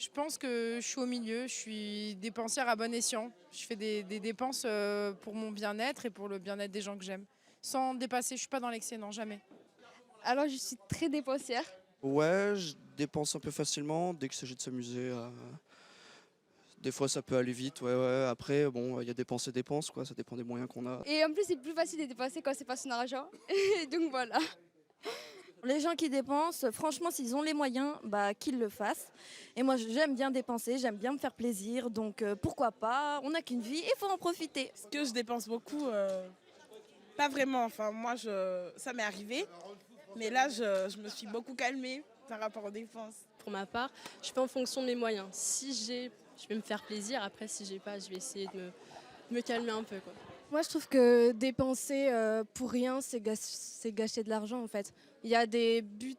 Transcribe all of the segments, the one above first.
Je pense que je suis au milieu, je suis dépensière à bon escient. Je fais des dépenses pour mon bien-être et pour le bien-être des gens que j'aime. Sans dépasser, je suis pas dans l'excès, non, jamais. Alors, je suis très dépensière. Ouais, je dépense un peu facilement dès qu'il s'agit de s'amuser. Des fois, ça peut aller vite. Ouais, ouais. Après, bon, il y a dépenses et dépenses, quoi. Ça dépend des moyens qu'on a. Et en plus, c'est plus facile de dépenser quand c'est pas son argent. Donc voilà. Les gens qui dépensent, franchement, s'ils ont les moyens, bah, qu'ils le fassent. Et moi, j'aime bien dépenser, j'aime bien me faire plaisir. Donc, pourquoi pas? On n'a qu'une vie, il faut en profiter. Est-ce que je dépense beaucoup? Pas vraiment. Enfin, moi, ça m'est arrivé. Mais là, je me suis beaucoup calmée par rapport aux dépenses. Pour ma part, je fais en fonction de mes moyens. Si j'ai, je vais me faire plaisir. Après, si j'ai pas, je vais essayer de me calmer un peu, quoi. Moi, je trouve que dépenser pour rien, c'est gâcher de l'argent, en fait. Il y a des buts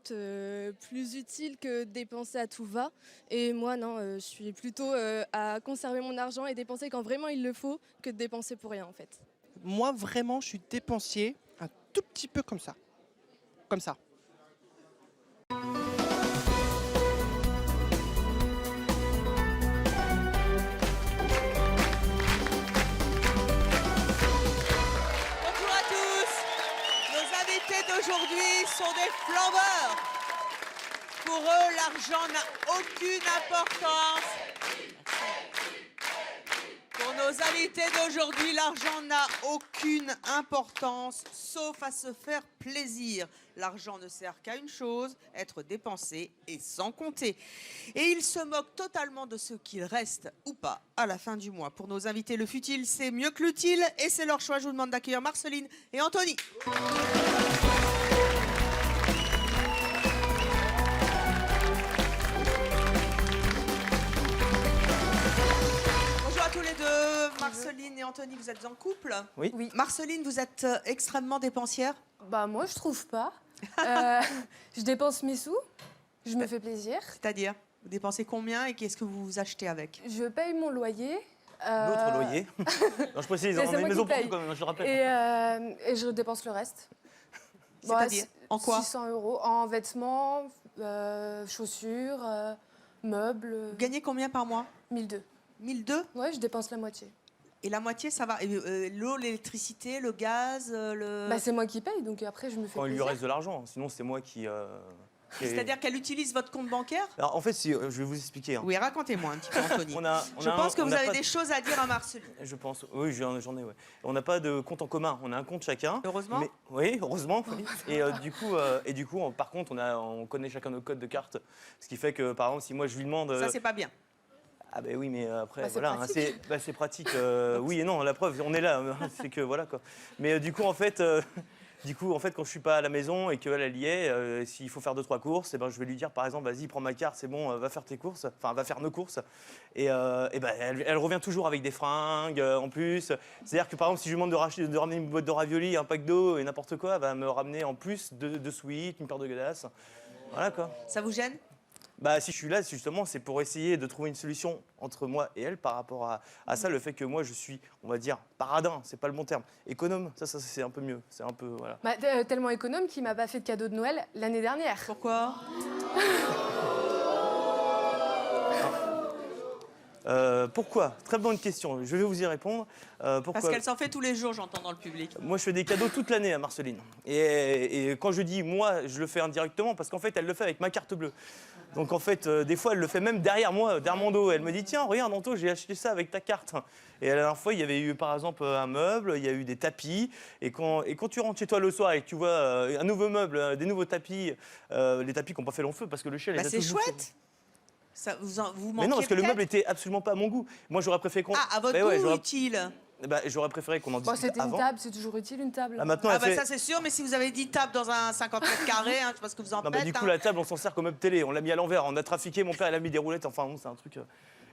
plus utiles que dépenser à tout va. Et moi, non, je suis plutôt à conserver mon argent et dépenser quand vraiment il le faut que de dépenser pour rien, en fait. Moi, vraiment, je suis dépensier un tout petit peu comme ça. Comme ça. Bonjour à tous. Nos invités d'aujourd'hui sont des flambeurs. Pour eux, l'argent n'a aucune importance. Pour nos invités d'aujourd'hui, l'argent n'a aucune importance, sauf à se faire plaisir. L'argent ne sert qu'à une chose, être dépensé et sans compter. Et ils se moquent totalement de ce qu'il reste ou pas à la fin du mois. Pour nos invités, le futile, c'est mieux que l'utile et c'est leur choix. Je vous demande d'accueillir Marceline et Anthony. Bonjour à tous les deux. Marceline et Anthony, vous êtes en couple? Oui. Marceline, vous êtes extrêmement dépensière? Bah moi je trouve pas. Je dépense mes sous, je me fais plaisir. C'est-à-dire, vous dépensez combien et qu'est-ce que vous achetez avec? Je paye mon loyer. Notre loyer. Non, je précise, Mais on c'est a une moi maison qui pour paye. tout, quand même, je le rappelle. Et je dépense le reste. C'est-à-dire, en quoi? 600 € en vêtements, chaussures, meubles. Vous gagnez combien par mois? 1002. 1002? Ouais, je dépense la moitié. Et la moitié, ça va. L'eau, l'électricité, le gaz, le... Bah c'est moi qui paye, donc après je me fais Quand il lui plaisir. reste de l'argent, sinon c'est moi qui... C'est-à-dire qu'elle utilise votre compte bancaire? Alors, en fait, je vais vous expliquer. Hein. Oui, racontez-moi un petit peu, Anthony. Je pense que vous avez des choses à dire à Marceline. Je pense, oui, j'en ai, ouais. On n'a pas de compte en commun, on a un compte chacun. Heureusement. Oui, heureusement. Et du coup, par contre, on connaît chacun nos codes de carte. Ce qui fait que, par exemple, si moi je lui demande... Ça, c'est pas bien. Ah ben oui, mais après, Bah, c'est voilà, hein, c'est pratique. Oui et non, la preuve, on est là, c'est que voilà quoi. Mais du coup, en fait, quand je suis pas à la maison et qu'elle elle y est, s'il faut faire 2-3 courses, et ben, je vais lui dire par exemple, vas-y, prends ma carte, c'est bon, va faire tes courses, enfin, va faire nos courses. Et ben, elle revient toujours avec des fringues en plus. C'est-à-dire que par exemple, si je lui demande de ramener une boîte de raviolis, un pack d'eau et n'importe quoi, elle va me ramener en plus de sweats, une paire de godasses. Voilà quoi. Ça vous gêne? Bah, si je suis là, justement, c'est pour essayer de trouver une solution entre moi et elle par rapport à ça. Le fait que moi, je suis, on va dire, paradin, c'est pas le bon terme. Économe, ça c'est un peu mieux. C'est un peu, voilà. Bah, tellement économe qu'il m'a pas fait de cadeau de Noël l'année dernière. Pourquoi? Pourquoi? Très bonne question. Je vais vous y répondre. Pourquoi? Parce qu'elle s'en fait tous les jours, j'entends dans le public. Moi, je fais des cadeaux toute l'année à Marceline. Et quand je dis moi, je le fais indirectement parce qu'en fait, elle le fait avec ma carte bleue. Donc en fait, des fois, elle le fait même derrière moi, derrière mon dos. Elle me dit tiens, regarde Anto, j'ai acheté ça avec ta carte. Et la dernière fois, il y avait eu par exemple un meuble, il y a eu des tapis. Et quand tu rentres chez toi le soir et que tu vois un nouveau meuble, des nouveaux tapis, les tapis qui n'ont pas fait long feu parce que le chien les a C'est tous bouffés. chouette. Ça, vous Mais manquiez non, parce que le peut-être meuble était absolument pas à mon goût. Moi, j'aurais préféré qu'on. Ah, à votre Ben ouais, goût j'aurais- utile. Bah, j'aurais préféré qu'on en Bon, discute c'était une avant. table, c'est toujours utile une table. Ah, maintenant, Ah elle bah fait- ça c'est sûr, mais si vous avez dit table dans un 50 mètres carrés, je sais pas ce que vous en Non, bah, faites. du coup, la table, on s'en sert comme meuble télé. On l'a mis à l'envers. On a trafiqué. Mon père, il a mis des roulettes. Enfin, bon, c'est un truc.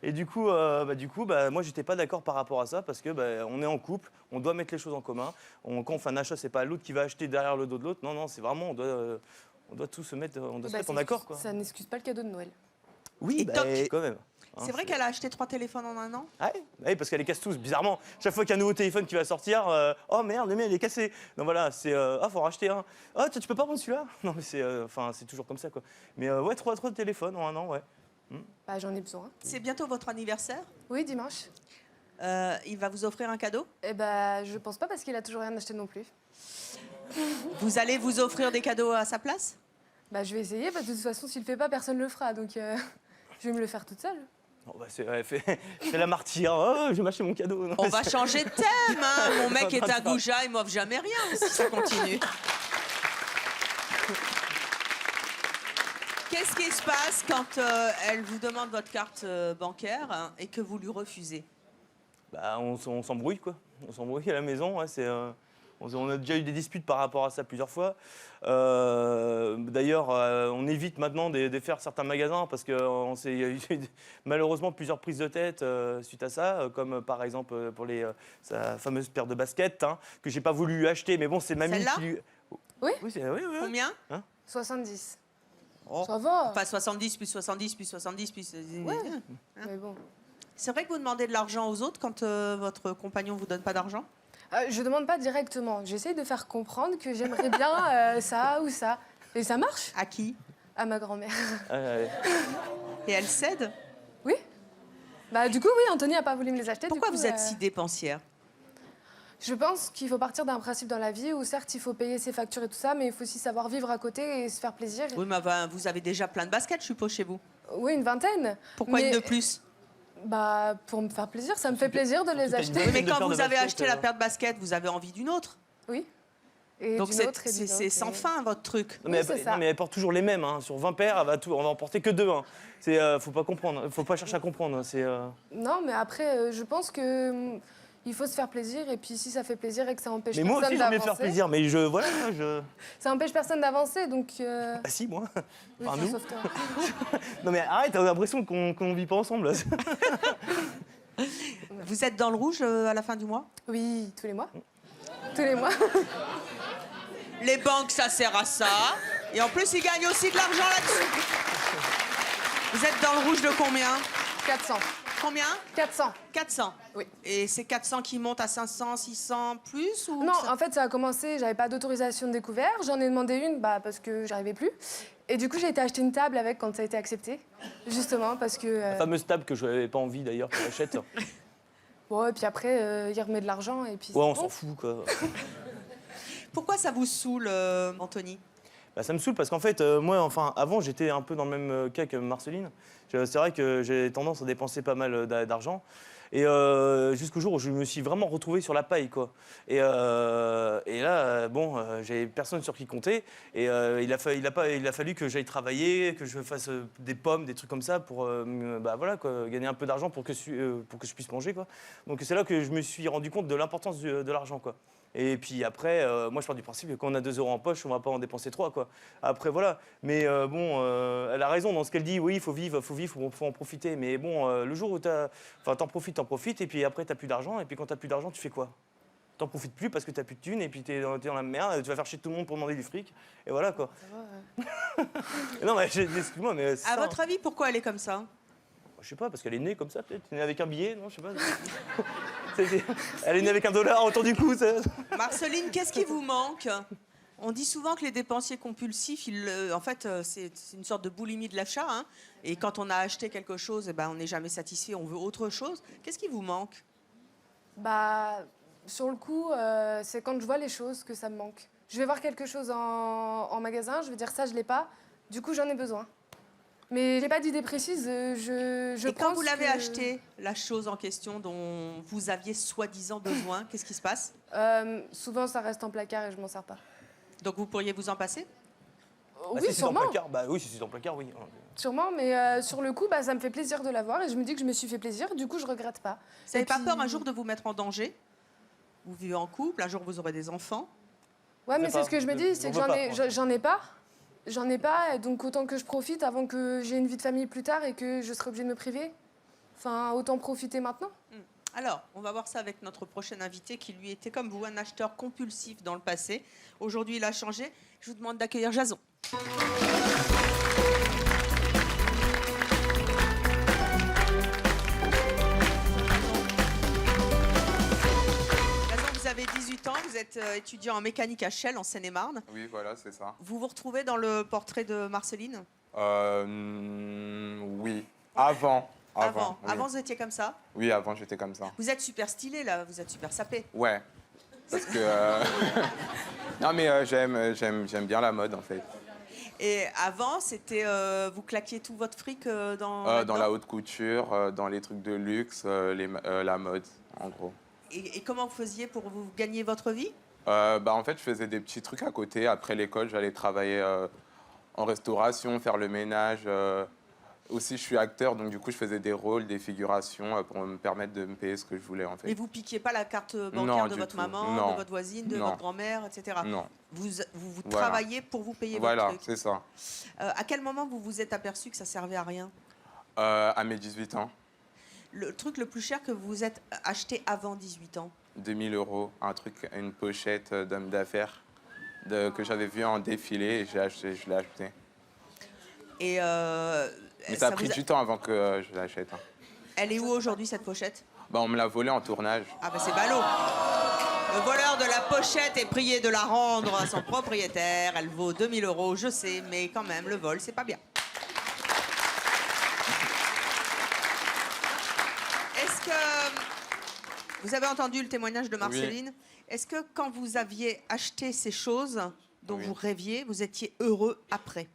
Et du coup, moi, j'étais pas d'accord par rapport à ça parce que on est en couple. On doit mettre les choses en commun. Quand on fait un achat, c'est pas l'autre qui va acheter derrière le dos de l'autre. Non, non, c'est vraiment on doit tout se mettre. On doit se mettre en accord, quoi. Ça n'excuse pas le cadeau de Noël. Oui, toc. quand même. Hein, C'est vrai qu'elle a acheté 3 téléphones en un an? Ouais, parce qu'elle les casse tous, bizarrement. Chaque fois qu'il y a un nouveau téléphone qui va sortir, oh merde, le mien il est cassé. Donc voilà, c'est faut en racheter un. Oh, tu peux pas prendre celui-là? Non, mais c'est toujours comme ça quoi. Mais ouais, trois téléphones en un an, ouais. Bah, j'en ai besoin. C'est bientôt votre anniversaire. Oui, dimanche. Il va vous offrir un cadeau. Eh bah, je pense pas parce qu'il a toujours rien acheté non plus. Vous allez vous offrir des cadeaux à sa place? Bah, je vais essayer parce que de toute façon, s'il le fait pas, personne le fera. Donc, je vais me le faire toute seule. Oh, bah, fais la martyre. Oh, je vais m'acheter mon cadeau. Non, On va changer de thème. Hein. Mon mec est un goujat, il m'offre jamais rien si ça continue. Qu'est-ce qui se passe quand elle vous demande votre carte bancaire hein, et que vous lui refusez? Bah, on s'embrouille, quoi. On s'embrouille à la maison. Ouais, on a déjà eu des disputes par rapport à ça plusieurs fois. D'ailleurs, on évite maintenant de faire certains magasins parce qu'il y a eu malheureusement plusieurs prises de tête suite à ça, comme par exemple pour sa fameuse paire de baskets hein, que j'ai pas voulu acheter, mais bon, c'est mamie qui lui... Oui, oui. Combien hein 70. Oh. Ça va. Pas 70 plus 70 plus 70 plus... Ouais. Hein. Mais bon. C'est vrai que vous demandez de l'argent aux autres quand votre compagnon vous donne pas d'argent? Je demande pas directement. J'essaye de faire comprendre que j'aimerais bien ça ou ça. Et ça marche. À qui? À ma grand-mère. Et elle cède? Oui. Bah du coup, oui, Anthony n'a pas voulu me les acheter. Pourquoi du coup, vous êtes si dépensière? Je pense qu'il faut partir d'un principe dans la vie où certes, il faut payer ses factures et tout ça, mais il faut aussi savoir vivre à côté et se faire plaisir. Oui, mais vous avez déjà plein de baskets, je suppose, chez vous. Oui, une vingtaine. Pourquoi une de plus? Bah, pour me faire plaisir, ça me fait plaisir de les acheter. Oui, mais quand vous avez acheté la paire de baskets, vous avez envie d'une autre. Oui. Et donc d'une autre et d'une c'est autre, sans fin, votre truc. Non, mais, non, mais elle porte toujours les mêmes. Hein. Sur 20 paires, on va en porter que 2. Hein. Faut pas comprendre. Faut pas chercher à comprendre. Non, mais après, je pense que il faut se faire plaisir. Et puis, si ça fait plaisir et que ça empêche mais personne moi aussi, d'avancer... j'aime me faire plaisir. Mais Ça empêche personne d'avancer, donc... Bah si, moi. Oui, Enfin, enfin, nous. sauf toi. Non, mais arrête, t'as l'impression qu'on vit pas ensemble. Là. Vous êtes dans le rouge à la fin du mois? Oui, tous les mois. Tous les mois. Les banques, ça sert à ça. Et en plus, ils gagnent aussi de l'argent là-dessus. Vous êtes dans le rouge de combien? 400. Combien? 400. 400. Oui. Et c'est 400 qui montent à 500, 600 plus ou Non, en fait, ça a commencé, j'avais pas d'autorisation de découvert. J'en ai demandé une parce que j'arrivais plus. Et du coup, j'ai été acheter une table avec quand ça a été accepté. Justement, parce que... La fameuse table que je n'avais pas envie d'ailleurs qu'on achète. Bon, et puis après, il remet de l'argent et puis... Ouais, on s'en fout, quoi. Pourquoi ça vous saoule, Anthony? Bah, ça me saoule parce qu'en fait, moi, avant, j'étais un peu dans le même cas que Marceline. C'est vrai que j'ai tendance à dépenser pas mal d'argent. Et jusqu'au jour où je me suis vraiment retrouvé sur la paille, quoi. Et là, j'avais personne sur qui compter. Et il a fallu que j'aille travailler, que je fasse des pommes, des trucs comme ça pour gagner un peu d'argent pour que je puisse manger, quoi. Donc c'est là que je me suis rendu compte de l'importance de l'argent, quoi. Et puis après, moi je pars du principe que quand on a 2 € en poche, on va pas en dépenser 3, quoi. Après voilà, mais elle a raison dans ce qu'elle dit. Oui, il faut vivre, faut en profiter. Mais bon, le jour où t'en profites, et puis après t'as plus d'argent. Et puis quand t'as plus d'argent, tu fais quoi? T'en profites plus parce que t'as plus de thunes, et puis t'es dans la merde. Tu vas faire chier tout le monde pour demander du fric, et voilà, quoi. Ça va, ouais. Non mais excuse-moi, mais à votre avis, pourquoi elle est comme ça? Je sais pas, parce qu'elle est née comme ça, peut-être. Elle est née avec un billet, non? Je sais pas. Elle est née avec $1 autour du cou. Ça... Marceline, qu'est-ce qui vous manque? On dit souvent que les dépensiers compulsifs, en fait, c'est une sorte de boulimie de l'achat. Hein, et quand on a acheté quelque chose, eh ben, on n'est jamais satisfait, on veut autre chose. Qu'est-ce qui vous manque? Bah, sur le coup, c'est quand je vois les choses que ça me manque. Je vais voir quelque chose en magasin, je vais dire ça, je l'ai pas. Du coup, j'en ai besoin. Mais j'ai pas d'idée précise. Et quand vous l'avez acheté, la chose en question dont vous aviez soi-disant besoin, qu'est-ce qui se passe? Souvent, ça reste en placard et je m'en sers pas. Donc vous pourriez vous en passer? Oui, si sûrement. Si c'est dans le placard, oui. Sûrement, mais sur le coup, ça me fait plaisir de l'avoir et je me dis que je me suis fait plaisir. Du coup, je regrette pas. Vous n'avez pas peur un jour de vous mettre en danger? Vous vivez en couple, un jour vous aurez des enfants. Ouais, mais c'est ce que je me dis, c'est que j'en ai pas. J'en ai pas, donc autant que je profite avant que j'ai une vie de famille plus tard et que je serai obligée de me priver. Enfin, autant profiter maintenant. Alors, on va voir ça avec notre prochain invité qui, lui, était comme vous, un acheteur compulsif dans le passé. Aujourd'hui, il a changé. Je vous demande d'accueillir Jason. Vous avez 18 ans, vous êtes étudiant en mécanique à Chelles, en Seine-et-Marne. Oui, voilà, c'est ça. Vous vous retrouvez dans le portrait de Marceline? Oui. Avant. Oui. Avant, vous étiez comme ça? Oui, avant, j'étais comme ça. Vous êtes super stylé, là. Vous êtes super sapé. Ouais. Parce que... non, mais j'aime bien la mode, en fait. Et avant, c'était... vous claquiez tout votre fric dans... Dans la haute couture, dans les trucs de luxe, la mode, en gros. Et comment vous faisiez pour vous gagner votre vie? En fait, je faisais des petits trucs à côté. Après l'école, j'allais travailler en restauration, faire le ménage. Aussi, je suis acteur, donc du coup, je faisais des rôles, des figurations pour me permettre de me payer ce que je voulais, en fait. Et vous piquiez pas la carte bancaire Non, de du votre tout. maman, Non. de votre voisine, de Non. votre grand-mère, etc. Non. Vous Voilà. travaillez pour vous payer Voilà, votre truc. c'est ça. À quel moment vous vous êtes aperçu que ça servait à rien? À mes 18 ans, Le truc le plus cher que vous vous êtes acheté avant 18 ans? 2000 €, un truc, une pochette d'homme d'affaires que j'avais vu en défilé et je l'ai acheté. Et Mais ça a pris du temps avant que je l'achète. Hein. elle est où aujourd'hui, cette pochette? On me l'a volée en tournage. Ah bah c'est ballot. Le voleur de la pochette est prié de la rendre à son propriétaire. Elle vaut 2000 €, je sais, mais quand même, le vol, c'est pas bien. Est-ce que vous avez entendu le témoignage de Marceline? Oui. Est-ce que quand vous aviez acheté ces choses dont Oui. vous rêviez, vous étiez heureux après?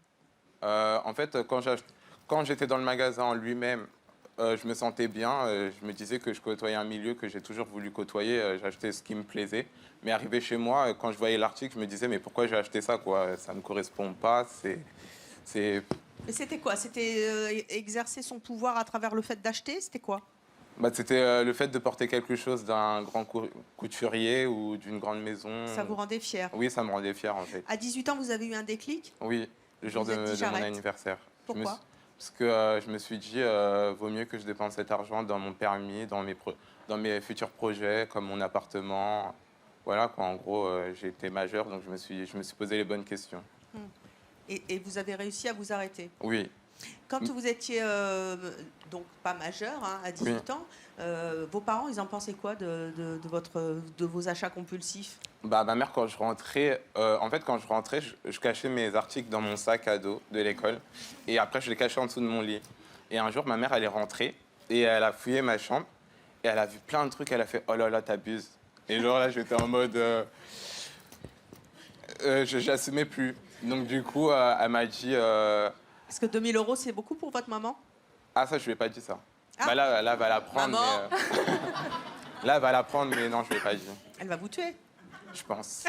En fait, quand j'étais dans le magasin en lui-même, je me sentais bien. Je me disais que je côtoyais un milieu que j'ai toujours voulu côtoyer. J'achetais ce qui me plaisait. Mais arrivé chez moi, quand je voyais l'article, je me disais mais pourquoi j'ai acheté ça, quoi? Ça me correspond pas. Et c'était quoi? C'était exercer son pouvoir à travers le fait d'acheter? C'était quoi? C'était le fait de porter quelque chose d'un grand couturier ou d'une grande maison. Ça vous rendait fier? Oui, ça me rendait fier, en fait. À 18 ans, vous avez eu un déclic? Oui, le jour Vous de êtes dit, mon j'arrête. anniversaire. Pourquoi? Parce que je me suis dit, vaut mieux que je dépense cet argent dans mon permis, dans mes futurs projets, comme mon appartement. Voilà, quoi. En gros, j'ai été majeur, donc je me suis posé les bonnes questions. Et vous avez réussi à vous arrêter? Oui. Quand vous étiez donc pas majeur, hein, à 18 ans, vos parents, ils en pensaient quoi de vos achats compulsifs? Ma mère, quand je rentrais, je cachais mes articles dans mon sac à dos de l'école. Et après, je les cachais en dessous de mon lit. Et un jour, ma mère, elle est rentrée et elle a fouillé ma chambre. Et elle a vu plein de trucs. Elle a fait « Oh là là, t'abuses ». Et genre là, j'étais en mode... j'assumais plus. Donc du coup, elle m'a dit... Est-ce que 2000 €, c'est beaucoup pour votre maman? Ah, ça, je lui ai pas dit ça. Ah. Là, elle va la prendre. Maman. Là, elle va la prendre, mais non, je lui ai pas dit. Elle va vous tuer. Je pense.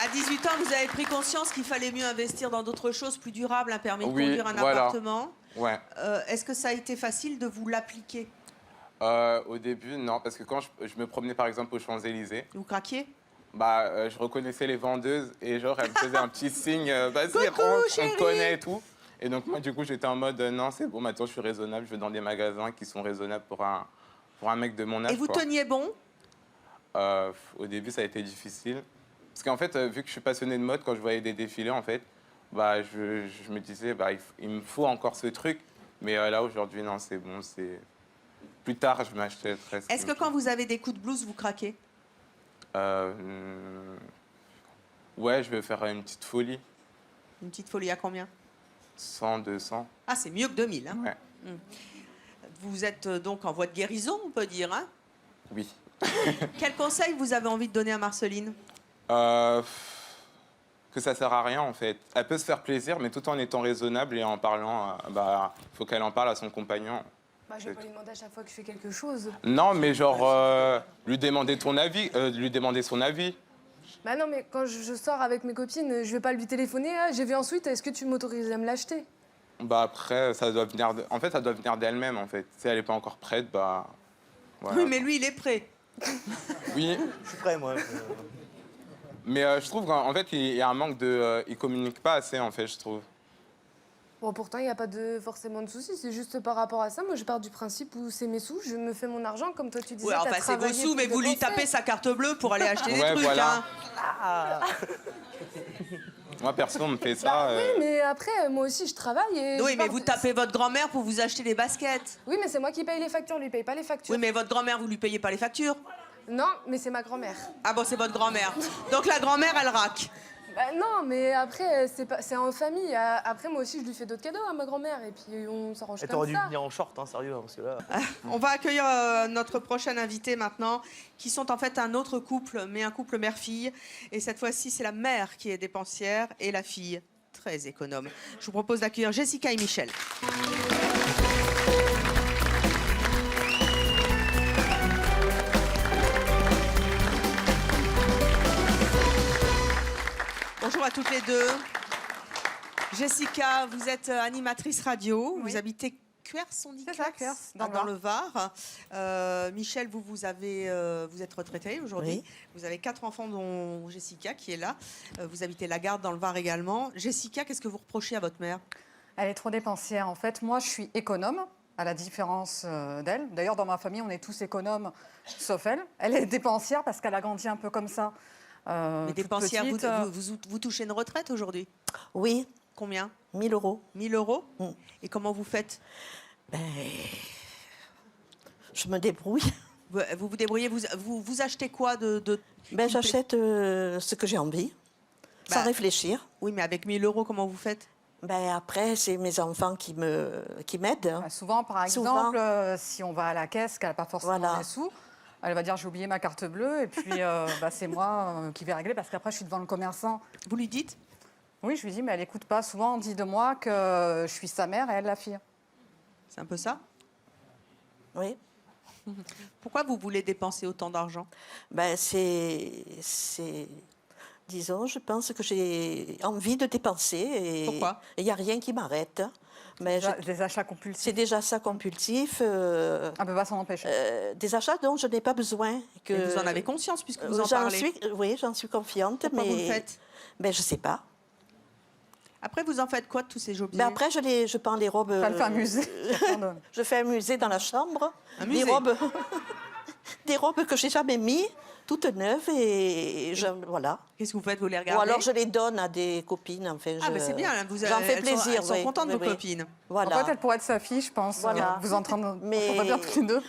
À 18 ans, vous avez pris conscience qu'il fallait mieux investir dans d'autres choses plus durables, un permis de Oui, conduire, un voilà. appartement. Ouais. Est-ce que ça a été facile de vous l'appliquer? Au début, non, parce que quand je me promenais par exemple aux Champs-Élysées, Vous craquiez? je reconnaissais les vendeuses et genre elles me faisaient un petit signe, vas-y Coucou, rentre, on chérie. te connaît et tout. Et donc moi du coup j'étais en mode non c'est bon maintenant je suis raisonnable, je vais dans des magasins qui sont raisonnables pour un mec de mon âge. Et vous quoi. teniez bon? Au début ça a été difficile parce qu'en fait vu que je suis passionné de mode, quand je voyais des défilés en fait, je me disais il me faut encore ce truc, mais là aujourd'hui non c'est bon, c'est plus tard je m'achèterai. Est-ce que quand vous avez des coups de blues, vous craquez? Ouais, je vais faire une petite folie. Une petite folie à combien? 100, 200. Ah, c'est mieux que 2000. Hein. Ouais. Vous êtes donc en voie de guérison, on peut dire. Hein. Oui. Quel conseil vous avez envie de donner à Marceline? Que ça sert à rien en fait. Elle peut se faire plaisir, mais tout en étant raisonnable et en parlant, faut qu'elle en parle à son compagnon. Je vais pas lui demander à chaque fois que je fais quelque chose. Non, mais genre lui demander ton avis, lui demander son avis. Bah non, mais quand je sors avec mes copines, je vais pas lui téléphoner. Ah, j'ai vu ensuite, est-ce que tu m'autorises à me l'acheter? Après, ça doit venir. En fait, ça doit venir d'elle-même en fait. Si elle est pas encore prête, voilà. Oui, mais lui, il est prêt. Oui. Je suis prêt, moi. Mais je trouve qu'en fait, il y a un manque de. Il communique pas assez en fait, je trouve. Bon, pourtant, il n'y a pas forcément de souci. C'est juste par rapport à ça. Moi, je pars du principe où c'est mes sous, je me fais mon argent, comme toi tu disais. Ouais, t'as enfin, c'est vos travaillé sous, pour mais vous lui dépenser. tapez sa carte bleue pour aller acheter des trucs. Voilà. Hein. Ah. Moi, perso, on me fait ça. Oui, mais après, moi aussi, je travaille. Et Oui, je mais pars vous de- tapez votre grand-mère pour vous acheter des baskets. Oui, mais c'est moi qui paye les factures, lui paye pas les factures. Oui, mais votre grand-mère, vous lui payez pas les factures. Non, mais c'est ma grand-mère. Ah bon, c'est votre grand-mère. Donc la grand-mère, elle raque. Bah, non, mais après, c'est en famille. Après, moi aussi, je lui fais d'autres cadeaux à ma grand-mère. Et puis, on s'arrange comme ça. T'aurais dû venir en short, hein, sérieux, hein, parce que là... On va accueillir notre prochaine invitée maintenant, qui sont en fait un autre couple, mais un couple mère-fille. Et cette fois-ci, c'est la mère qui est dépensière et la fille très économe. Je vous propose d'accueillir Jessica et Michel. Bonjour à toutes les deux. Jessica, vous êtes animatrice radio, Oui. vous habitez Cuers-Sondicax, C'est ça, Cuers, dans le Var. Michel, vous êtes retraité aujourd'hui. Oui. Vous avez 4 enfants, dont Jessica qui est là. Vous habitez la Garde dans le Var également. Jessica, qu'est-ce que vous reprochez à votre mère? Elle est trop dépensière. En fait, moi, je suis économe, à la différence d'elle. D'ailleurs, dans ma famille, on est tous économes, sauf elle. Elle est dépensière parce qu'elle a grandi un peu comme ça. Mais toute dépensière, petite, vous touchez une retraite aujourd'hui? Oui. Combien? 1 000 euros. 1 000 euros? Et comment vous faites? Je me débrouille. Vous vous débrouillez, vous achetez quoi de... J'achète ce que j'ai envie, sans réfléchir. Oui, mais avec 1 000 euros, comment vous faites? Après, c'est mes enfants qui m'aident. Souvent, par exemple, si on va à la caisse, qu'elle n'a pas forcément les sous, elle va dire j'ai oublié ma carte bleue et puis c'est moi qui vais régler parce qu'après je suis devant le commerçant. Vous lui dites? Oui, je lui dis, mais elle n'écoute pas. Souvent, on dit de moi que je suis sa mère et elle la fille. C'est un peu ça? Oui. Pourquoi vous voulez dépenser autant d'argent? Disons, je pense que j'ai envie de dépenser. Pourquoi? Il n'y a rien qui m'arrête. Des achats compulsifs. C'est des achats compulsifs. On ne peut pas s'en empêcher. Des achats dont je n'ai pas besoin. Et vous en avez conscience puisque vous en parlez? Oui, j'en suis confiante. Pourquoi vous le faites? Je ne sais pas. Après, vous en faites quoi de tous ces objets? Après, je prends les robes... Elle fait un musée. Je fais un musée dans la chambre. Un musée? Des robes que je n'ai jamais mis, toutes neuves, voilà. Qu'est-ce que vous faites? Vous les regardez? Ou alors je les donne à des copines. Enfin, c'est bien, j'en fais plaisir. Elles sont contentes, vos copines. Voilà. En fait, elle pourrait être sa fille, je pense. Voilà. Vous êtes en train de... On va bien toutes les deux.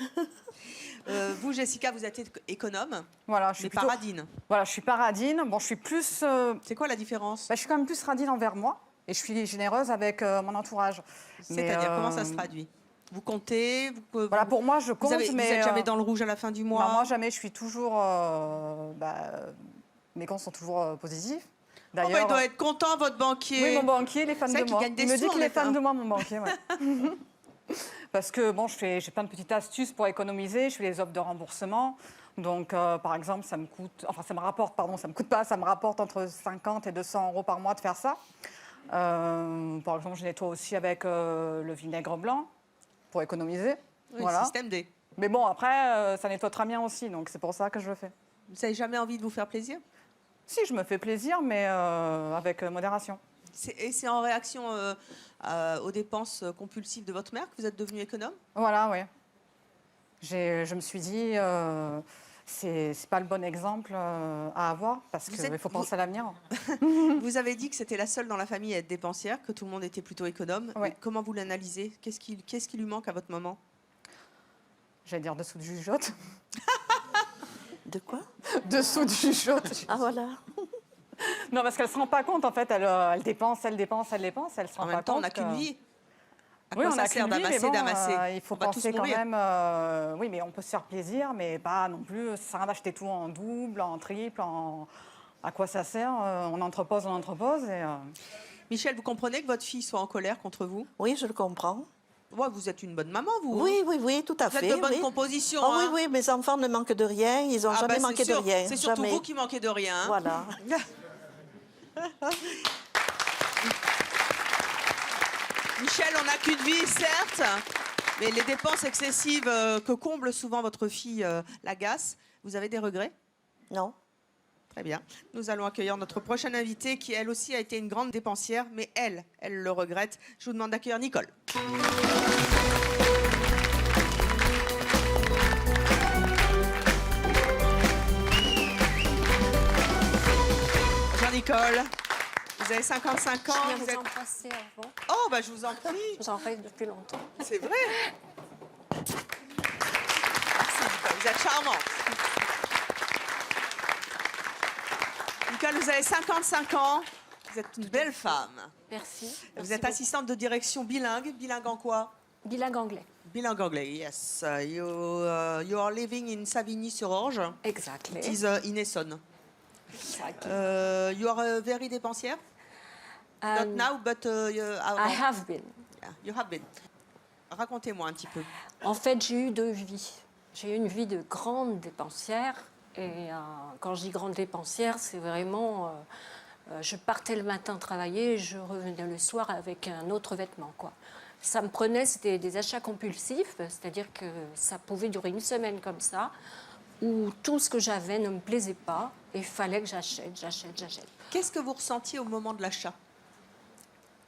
Vous, Jessica, vous êtes économe. Voilà, je suis plutôt paradine. Voilà, je suis paradine. Bon, je suis plus... C'est quoi la différence? Je suis quand même plus radine envers moi et je suis généreuse avec mon entourage. C'est-à-dire, comment ça se traduit? Vous comptez? Voilà, pour moi, je compte, vous mais... êtes jamais dans le rouge à la fin du mois? Non, moi, jamais. Je suis toujours... mes comptes sont toujours positifs. D'ailleurs, il doit être content, votre banquier. Oui, mon banquier, il est fan de moi. Il me dit qu'il est fan de moi, mon banquier. Ouais. Parce que bon, j'ai plein de petites astuces pour économiser. Je fais les offres de remboursement. Donc, par exemple, ça me coûte entre 50 et 200 euros par mois de faire ça. Par exemple, je nettoie aussi avec le vinaigre blanc pour économiser. Oui, voilà. Système D. Mais bon, après, ça nettoie très bien aussi. Donc, c'est pour ça que je le fais. Vous n'avez jamais envie de vous faire plaisir? Si, je me fais plaisir, mais avec modération. Et c'est en réaction aux dépenses compulsives de votre mère que vous êtes devenue économe? Voilà, oui. Je me suis dit, c'est pas le bon exemple à avoir parce qu'il faut penser à l'avenir. Vous avez dit que c'était la seule dans la famille à être dépensière, que tout le monde était plutôt économe. Ouais. Comment vous l'analysez? Qu'est-ce qui lui manque à votre maman? J'allais dire dessous de jugeote. De quoi? Dessous de jugeote. Ah, voilà. Non, parce qu'elle ne se rend pas compte, en fait. Elle dépense, elle se rend pas compte. En même temps, on n'a qu'une vie. À oui, quoi on ça a sert qu'une vie, d'amasser, mais bon, d'amasser? il faut On va tous penser quand mourir. même... oui, mais on peut se faire plaisir, mais pas non plus... Ça sert à rien d'acheter tout en double, en triple, à quoi ça sert? On entrepose. Et, Michel, vous comprenez que votre fille soit en colère contre vous? Oui, je le comprends. Ouais, vous êtes une bonne maman, vous. Oui, tout à fait. Vous êtes de bonne composition. Oh, hein. Oui, mes enfants ne manquent de rien. Ils n'ont jamais manqué de rien. C'est surtout jamais. vous qui manquez de rien. Hein. Voilà. Michel, on n'a qu'une vie, certes, mais les dépenses excessives que comble souvent votre fille l'agacent. Vous avez des regrets? Non. Très bien. Nous allons accueillir notre prochaine invitée qui, elle aussi, a été une grande dépensière, mais elle le regrette. Je vous demande d'accueillir Nicole. Bonjour Nicole. Vous avez 55 ans. Je viens vous embrasser avant. Oh, bah je vous en prie. J'en rêve depuis longtemps. C'est vrai. Merci Nicole, vous êtes charmante. tout cas, vous avez 55 ans. Vous êtes une belle femme. Merci. Vous êtes assistante de direction bilingue. Bilingue en quoi? Bilingue anglais. Bilingue anglais, yes. You are living in Savigny-sur-Orge. Exactly. It is in Essonne. Exactly. You are very dépensière? Not now, but I have been. Yeah, you have been. Racontez-moi un petit peu. En fait, j'ai eu deux vies. J'ai eu une vie de grande dépensière. Et quand je dis grande dépensière, c'est vraiment... je partais le matin travailler et je revenais le soir avec un autre vêtement, quoi. Ça me prenait, c'était des achats compulsifs, c'est-à-dire que ça pouvait durer une semaine comme ça, où tout ce que j'avais ne me plaisait pas et il fallait que j'achète. Qu'est-ce que vous ressentiez au moment de l'achat?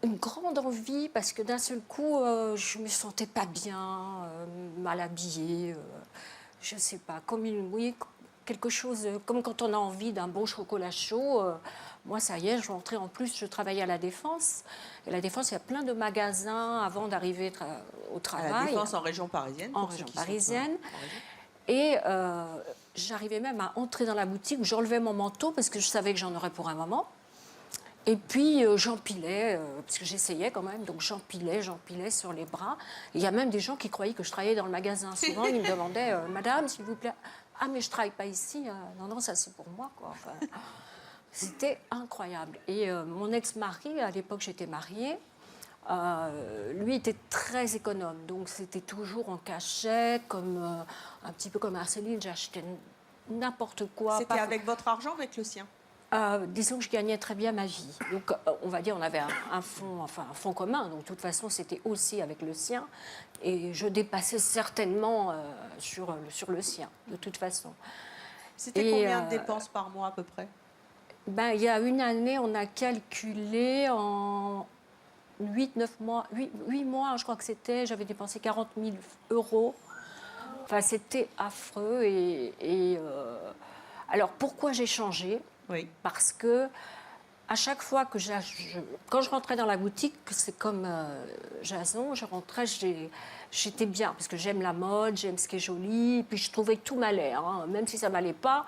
Une grande envie, parce que d'un seul coup, je me sentais pas bien, mal habillée, je sais pas, comme oui, quelque chose, comme quand on a envie d'un bon chocolat chaud. Moi, ça y est, je rentrais en plus, je travaillais à La Défense. Et La Défense, il y a plein de magasins avant d'arriver au travail. À La Défense, en région parisienne. En région parisienne. Et j'arrivais même à entrer dans la boutique où j'enlevais mon manteau parce que je savais que j'en aurais pour un moment. Et puis j'empilais, parce que j'essayais quand même, donc j'empilais sur les bras. Et il y a même des gens qui croyaient que je travaillais dans le magasin. Souvent, ils me demandaient « Madame, s'il vous plaît, ah mais je travaille pas ici. Non, non, ça c'est pour moi, quoi. » Enfin, c'était incroyable. Et mon ex-mari, à l'époque j'étais mariée, lui était très économe. Donc c'était toujours en cachette, un petit peu comme Marceline, j'achetais n'importe quoi. C'était avec votre argent ou avec le sien? Disons que je gagnais très bien ma vie. Donc, on va dire, on avait un fonds commun. Donc, de toute façon, c'était aussi avec le sien. Et je dépassais certainement sur le sien, de toute façon. C'était combien de dépenses par mois, à peu près? Ben, il y a une année, on a calculé en 8 mois, je crois que c'était, j'avais dépensé 40 000 €. Enfin, c'était affreux. Alors, pourquoi j'ai changé? Oui. Parce que à chaque fois que quand je rentrais dans la boutique, c'est comme Jason, je rentrais, j'étais bien, parce que j'aime la mode, j'aime ce qui est joli, puis je trouvais que tout m'allait, hein. Même si ça ne m'allait pas,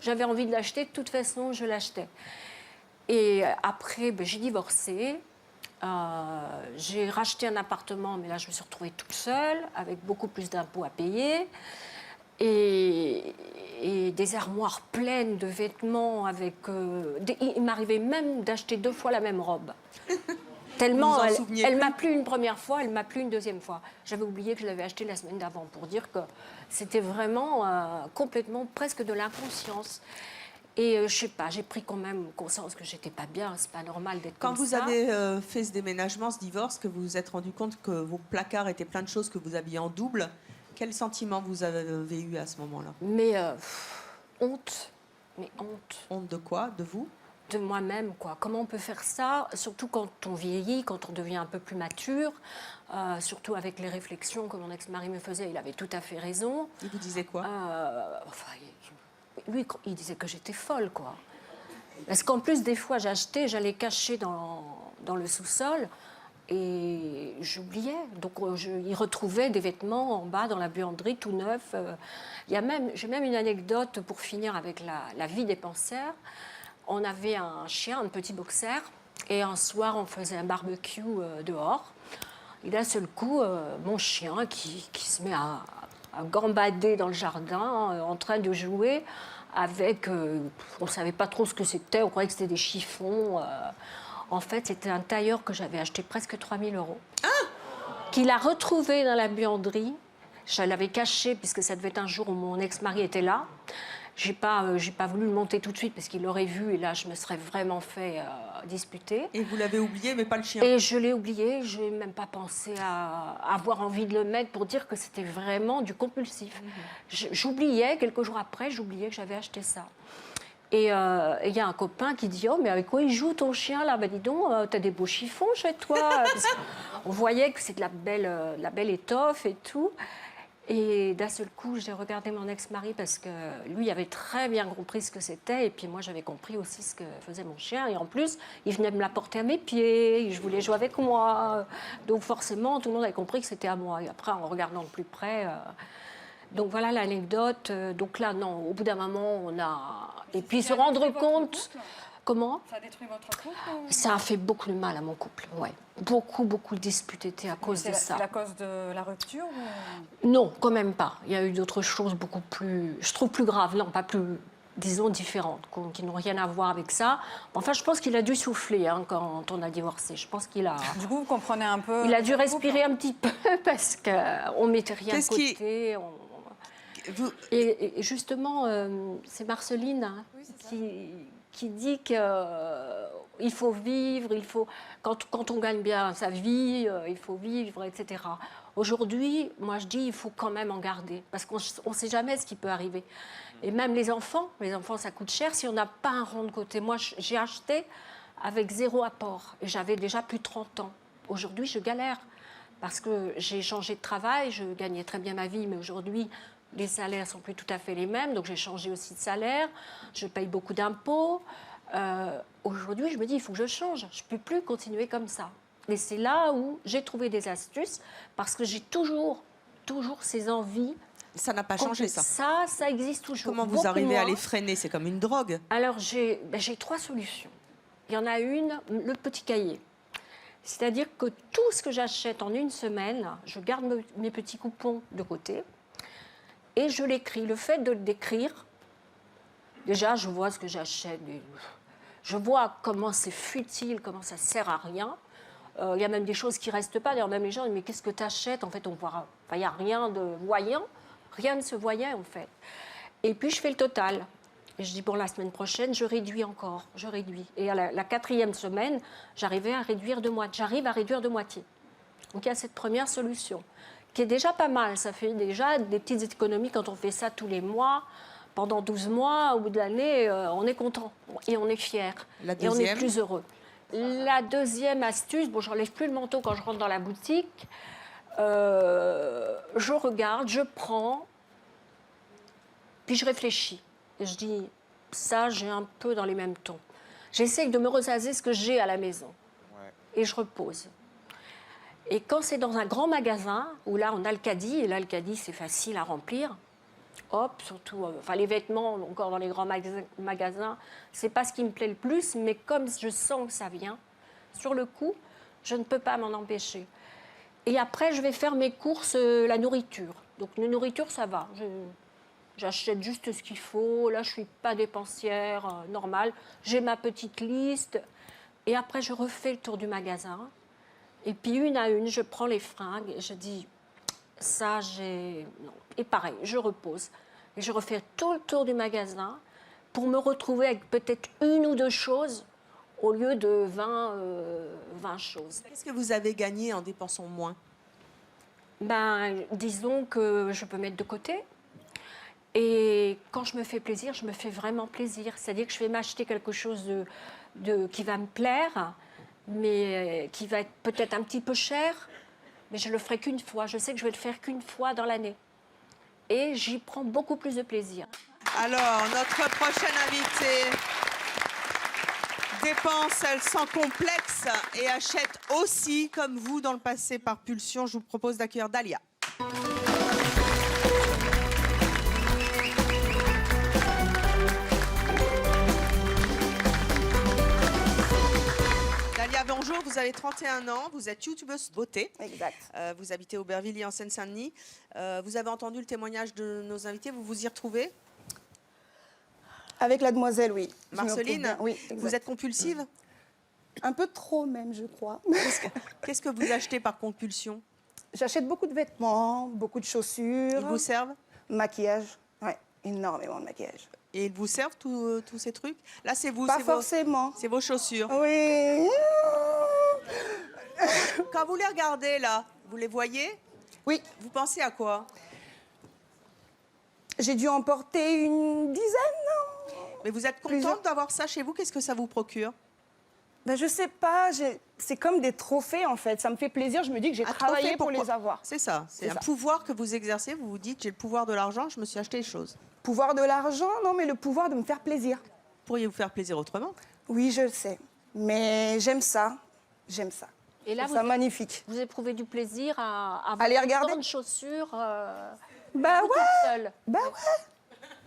j'avais envie de l'acheter, de toute façon, je l'achetais. Et après, j'ai divorcé, j'ai racheté un appartement, mais là, je me suis retrouvée toute seule, avec beaucoup plus d'impôts à payer. Et des armoires pleines de vêtements avec... il m'arrivait même d'acheter 2 fois la même robe. Tellement elle m'a plu une première fois, elle m'a plu une deuxième fois. J'avais oublié que je l'avais achetée la semaine d'avant pour dire que c'était vraiment complètement presque de l'inconscience. Et je sais pas, j'ai pris quand même conscience que j'étais pas bien, c'est pas normal d'être comme ça. Quand vous avez fait ce déménagement, ce divorce, que vous vous êtes rendu compte que vos placards étaient pleins de choses que vous aviez en double, quel sentiment vous avez eu à ce moment-là? Mais honte. Mais honte. Honte de quoi? De vous? De moi-même, quoi. Comment on peut faire ça? Surtout quand on vieillit, quand on devient un peu plus mature, surtout avec les réflexions que mon ex-mari me faisait, il avait tout à fait raison. Il vous disait quoi? Lui, il disait que j'étais folle, quoi. Parce qu'en plus, des fois, j'achetais, j'allais cacher dans le sous-sol, et j'oubliais. Donc, il retrouvait des vêtements en bas dans la buanderie, tout neuf. J'ai même une anecdote pour finir avec la vie dépensière. On avait un chien, un petit boxer, et un soir, on faisait un barbecue dehors. Et d'un seul coup, mon chien qui se met à gambader dans le jardin, en train de jouer avec... on ne savait pas trop ce que c'était, on croyait que c'était des chiffons. En fait, c'était un tailleur que j'avais acheté presque 3 000 €. Ah! Qu'il a retrouvé dans la buanderie. Je l'avais caché, puisque ça devait être un jour où mon ex-mari était là. J'ai pas voulu le monter tout de suite, parce qu'il l'aurait vu, et là, je me serais vraiment fait disputer. Et vous l'avez oublié, mais pas le chien? Et je l'ai oublié, je n'ai même pas pensé à avoir envie de le mettre pour dire que c'était vraiment du compulsif. J'oubliais, quelques jours après, j'oubliais que j'avais acheté ça. Et il y a un copain qui dit « Oh, mais avec quoi il joue ton chien là ?» Ben dis donc, t'as des beaux chiffons chez toi. On voyait que c'est de la belle étoffe et tout. Et d'un seul coup, j'ai regardé mon ex-mari parce que lui avait très bien compris ce que c'était. Et puis moi, j'avais compris aussi ce que faisait mon chien. Et en plus, il venait me l'apporter à mes pieds. Je voulais jouer avec moi. Donc forcément, tout le monde avait compris que c'était à moi. Et après, en regardant de plus près... Donc voilà l'anecdote. Donc là, non, au bout d'un moment, on a... Et puis se rendre compte... Comment? Ça a détruit votre couple? Ça a fait beaucoup de mal à mon couple, ouais. Beaucoup de disputes étaient à cause de ça. C'est à cause de la rupture ou... Non, quand même pas. Il y a eu d'autres choses beaucoup plus... Je trouve plus graves, non, pas plus... disons différentes, qui n'ont rien à voir avec ça. Enfin, je pense qu'il a dû souffler hein, quand on a divorcé. Je pense qu'il a... Du coup, vous comprenez un peu... Il a dû respirer un petit peu parce qu'on ne mettait rien de côté. Et justement, c'est Marceline hein, qui dit qu'il faut vivre, quand on gagne bien sa vie, il faut vivre, etc. Aujourd'hui, moi je dis il faut quand même en garder parce qu'on ne sait jamais ce qui peut arriver. Et même les enfants, ça coûte cher si on n'a pas un rond de côté. Moi, j'ai acheté avec 0 apport et j'avais déjà plus de 30 ans. Aujourd'hui, je galère parce que j'ai changé de travail, je gagnais très bien ma vie, mais aujourd'hui, les salaires ne sont plus tout à fait les mêmes, donc j'ai changé aussi de salaire, je paye beaucoup d'impôts. Aujourd'hui, je me dis, il faut que je change, je ne peux plus continuer comme ça. Et c'est là où j'ai trouvé des astuces, parce que j'ai toujours ces envies. Ça n'a pas changé, ça. Ça existe toujours. Comment vous arrivez à les freiner? C'est comme une drogue. Alors, j'ai 3 solutions. Il y en a une, le petit cahier. C'est-à-dire que tout ce que j'achète en une semaine, je garde mes petits coupons de côté et je l'écris. Le fait de le décrire, déjà, je vois ce que j'achète. Je vois comment c'est futile, comment ça sert à rien. Il y a même des choses qui ne restent pas. D'ailleurs, même les gens disent, mais qu'est-ce que tu achètes? En fait, on voit, il n'y a rien de voyant. Rien ne se voyait, en fait. Et puis, je fais le total. Et je dis, pour la semaine prochaine, je réduis encore. Je réduis. Et à la 4e semaine, j'arrive à réduire de moitié. Donc, il y a cette première solution, qui est déjà pas mal. Ça fait déjà des petites économies quand on fait ça tous les mois. Pendant 12 mois, au bout de l'année, on est content et on est fier. Et on est plus heureux. La deuxième astuce, bon, j'enlève plus le manteau quand je rentre dans la boutique. Je regarde, je prends, puis je réfléchis. Et je dis, ça, j'ai un peu dans les mêmes tons. J'essaye de me ressaser ce que j'ai à la maison. Ouais. Et je repose. Et quand c'est dans un grand magasin, où là, on a le caddie, et là, le caddie, c'est facile à remplir, hop, surtout, les vêtements, encore dans les grands magasins, c'est pas ce qui me plaît le plus, mais comme je sens que ça vient, sur le coup, je ne peux pas m'en empêcher. Et après, je vais faire mes courses, la nourriture. Donc, la nourriture, ça va. J'achète juste ce qu'il faut. Là, je ne suis pas dépensière normale. J'ai ma petite liste. Et après, je refais le tour du magasin. Et puis, une à une, je prends les fringues et je dis, ça, j'ai... Non. Et pareil, je repose. Et je refais tout le tour du magasin pour me retrouver avec peut-être 1 ou 2 choses au lieu de 20 choses. Qu'est-ce que vous avez gagné en dépensant moins? Disons que je peux mettre de côté. Et quand je me fais plaisir, je me fais vraiment plaisir. C'est-à-dire que je vais m'acheter quelque chose qui va me plaire, mais qui va être peut-être un petit peu cher, mais je le ferai qu'une fois. Je sais que je vais le faire qu'une fois dans l'année. Et j'y prends beaucoup plus de plaisir. Alors, notre prochaine invitée dépense, elle sans complexe et achète aussi, comme vous, dans le passé, par pulsion. Je vous propose d'accueillir Dalia. Dalia, bonjour, vous avez 31 ans, vous êtes youtubeuse beauté. Exact. Vous habitez Aubervilliers en Seine-Saint-Denis. Vous avez entendu le témoignage de nos invités, vous vous y retrouvez? Avec la demoiselle, oui. Marceline, oui, vous êtes compulsive? Un peu trop même, je crois. Qu'est-ce que vous achetez par compulsion? J'achète beaucoup de vêtements, beaucoup de chaussures. Ils vous servent? Maquillage, oui, énormément de maquillage. Et ils vous servent tous ces trucs? Là, c'est vous? Pas forcément. C'est vos chaussures? Oui. Quand vous les regardez, là, vous les voyez? Oui. Vous pensez à quoi? J'ai dû en porter une dizaine, non? Mais vous êtes contente d'avoir ça chez vous? Qu'est-ce que ça vous procure? Je sais pas, c'est comme des trophées en fait. Ça me fait plaisir, je me dis que j'ai travaillé pour les avoir. C'est ça, c'est un pouvoir que vous exercez. Vous vous dites, j'ai le pouvoir de l'argent, je me suis acheté des choses. Pouvoir de l'argent, non, mais le pouvoir de me faire plaisir. Pourriez-vous faire plaisir autrement? Oui, je le sais. Mais j'aime ça. J'aime ça. Et là, c'est magnifique. Vous éprouvez du plaisir à aller regarder de chaussures Bah Ou ouais. toute seule? Bah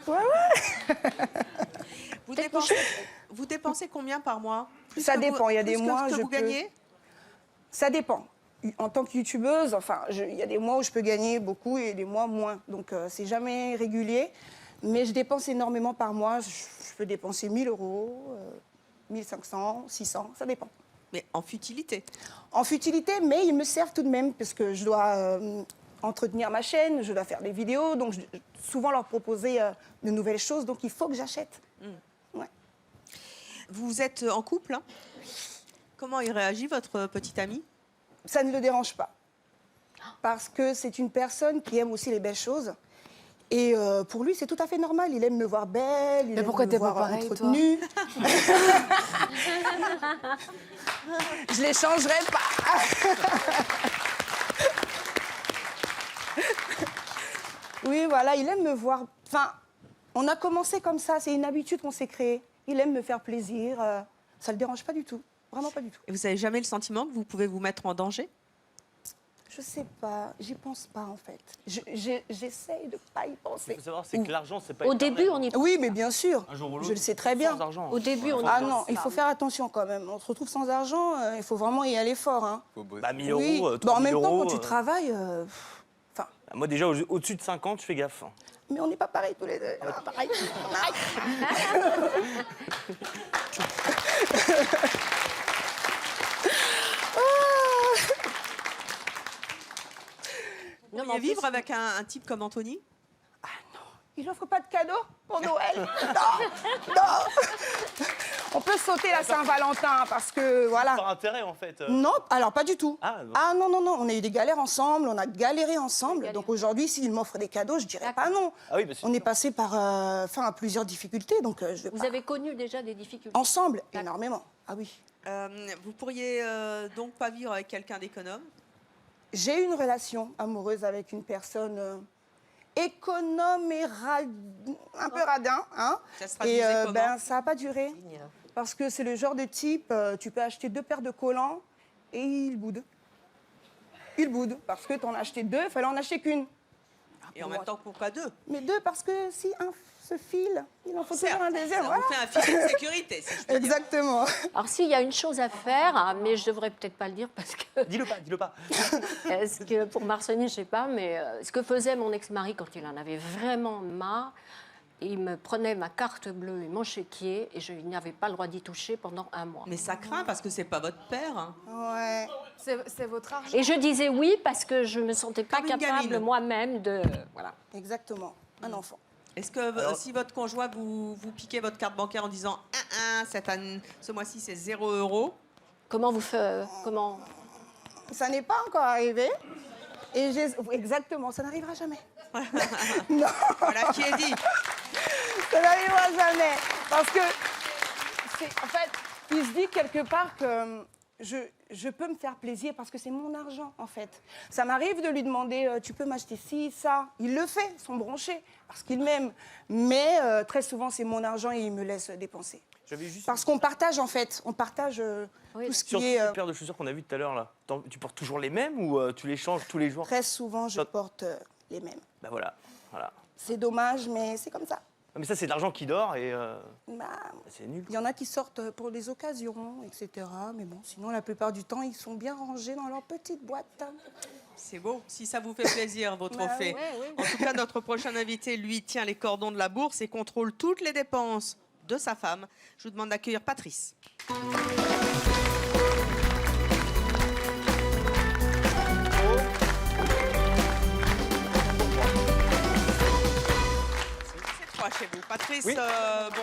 ouais. Ouais, ouais. Vous dépensez combien par mois? Ça dépend. Il y a des mois, que je vous peux... gagnez. Ça dépend. En tant que youtubeuse, enfin, il y a des mois où je peux gagner beaucoup et des mois moins. Donc, c'est jamais régulier. Mais je dépense énormément par mois. Je peux dépenser 1 000 euros, 1 500, 600, ça dépend. Mais en futilité. En futilité, mais ils me servent tout de même parce que je dois entretenir ma chaîne, je dois faire des vidéos, donc souvent leur proposer de nouvelles choses, donc il faut que j'achète. Ouais. Vous êtes en couple, hein? Comment il réagit, votre petit ami? Ça ne le dérange pas, parce que c'est une personne qui aime aussi les belles choses. Et pour lui, c'est tout à fait normal. Il aime me voir belle, il aime pourquoi me t'es pas voir pareil, entretenue. Je les changerai pas. Oui, voilà, il aime me voir. Enfin, on a commencé comme ça. C'est une habitude qu'on s'est créée. Il aime me faire plaisir. Ça le dérange pas du tout. Vraiment pas du tout. Et vous n'avez jamais le sentiment que vous pouvez vous mettre en danger? Je sais pas, j'y pense pas en fait. J'essaye de pas y penser. Ce qu'il faut savoir, c'est que l'argent, c'est pas Au éternel. début, on y pense. Oui, mais bien sûr. Un jour ou l'autre, Je le sais très bien. sans argent. Au début, on y Ah pense non, il pas. faut faire attention quand même. On se retrouve sans argent, il faut vraiment y aller fort. Hein. Bah, 1 000 Oui. euros, Bah, en 3 000 même temps, euros, quand tu travailles, Bah, moi, déjà, au-dessus de 50, je fais gaffe. mais on n'est pas pareil tous les deux. Ah, pareil. Vous pourriez vivre avec un type comme Anthony? Il offre pas de cadeaux pour Noël. Non, non. On peut sauter la Saint-Valentin parce que voilà. Par intérêt, en fait. Non, alors pas du tout. Ah, non. Ah non, non, non, on a eu des galères ensemble, on a galéré ensemble. Donc aujourd'hui, s'il m'offre des cadeaux, je dirais pas non. Ah oui, bah, c'est On est sûr. passé par plusieurs difficultés, donc je vais Vous pas. avez connu déjà des difficultés? Ensemble, énormément. Ah oui. Vous pourriez donc pas vivre avec quelqu'un d'économe? J'ai eu une relation amoureuse avec une personne économe et un peu radin. Hein. Ça se traduisait comment? Ça n'a pas duré. Parce que c'est le genre de type, tu peux acheter 2 paires de collants et il boude. Il boude. Parce que tu en as acheté 2, il fallait en acheter qu'une. Et en même temps, pourquoi 2? Mais 2 parce que si un se file, il en faut Certes, toujours un deuxième. ça Voilà. vous fait un filet de sécurité, si je puis dire. Exactement. Alors s'il y a une chose à faire, hein, mais je devrais peut-être pas le dire parce que... Dis-le pas, dis-le pas. Est-ce que pour Marceline, je sais pas, mais ce que faisait mon ex-mari quand il en avait vraiment marre, il me prenait ma carte bleue et mon chéquier et je n'avais pas le droit d'y toucher pendant 1 mois. Mais ça craint parce que c'est pas votre père. Hein. Ouais. C'est votre argent. Et je disais oui parce que je me sentais pas Comme une capable gamine. moi-même de... Voilà. Exactement. Un enfant. Est-ce que si votre conjoint vous piquez votre carte bancaire en disant ce mois-ci c'est 0 €, Comment vous faites... Comment... Ça n'est pas encore arrivé. Et exactement, ça n'arrivera jamais. Non. Voilà qui est dit. Ça n'arrivera jamais. Parce que, en fait, il se dit quelque part que je peux me faire plaisir parce que c'est mon argent, en fait. Ça m'arrive de lui demander, tu peux m'acheter ci, ça. Il le fait, son bronché, parce qu'il m'aime. Mais très souvent, c'est mon argent et il me laisse dépenser. Parce qu'on partage, en fait. On partage tout ce Sur qui est... ces paires de chaussures qu'on a vues tout à l'heure, là, tu portes toujours les mêmes ou tu les changes tous les jours? Très souvent, je porte les mêmes. Bah voilà, voilà. C'est dommage, mais c'est comme ça. Ah, mais ça, c'est de l'argent qui dort et Bah, c'est nul. il y en a qui sortent pour les occasions, etc. Mais bon, sinon, la plupart du temps, ils sont bien rangés dans leur petite boîte. C'est beau, si ça vous fait plaisir, vos trophées. Bah ouais, ouais. En tout cas, notre prochain invité, lui, tient les cordons de la bourse et contrôle toutes les dépenses de sa femme. Je vous demande d'accueillir Patrice. Chez vous. Patrice, Oui.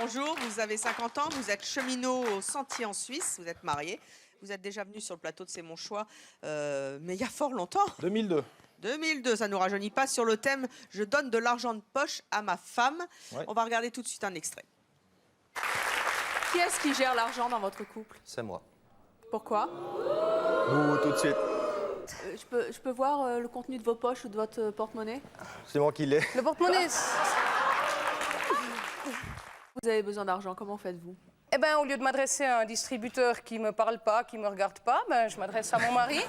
Bonjour, vous avez 50 ans, vous êtes cheminot au Sentier en Suisse, vous êtes marié, vous êtes déjà venu sur le plateau de C'est mon choix, mais il y a fort longtemps. 2002. 2002, ça ne nous rajeunit pas, sur le thème « Je donne de l'argent de poche à ma femme Ouais. ». On va regarder tout de suite un extrait. Qui est-ce qui gère l'argent dans votre couple? C'est moi. Pourquoi? Vous, tout de suite. Je peux voir le contenu de vos poches ou de votre porte-monnaie? C'est moi qui l'ai. Le porte-monnaie. Vous avez besoin d'argent, comment faites-vous? Eh ben, au lieu de m'adresser à un distributeur qui me parle pas, qui me regarde pas, ben, je m'adresse à mon mari.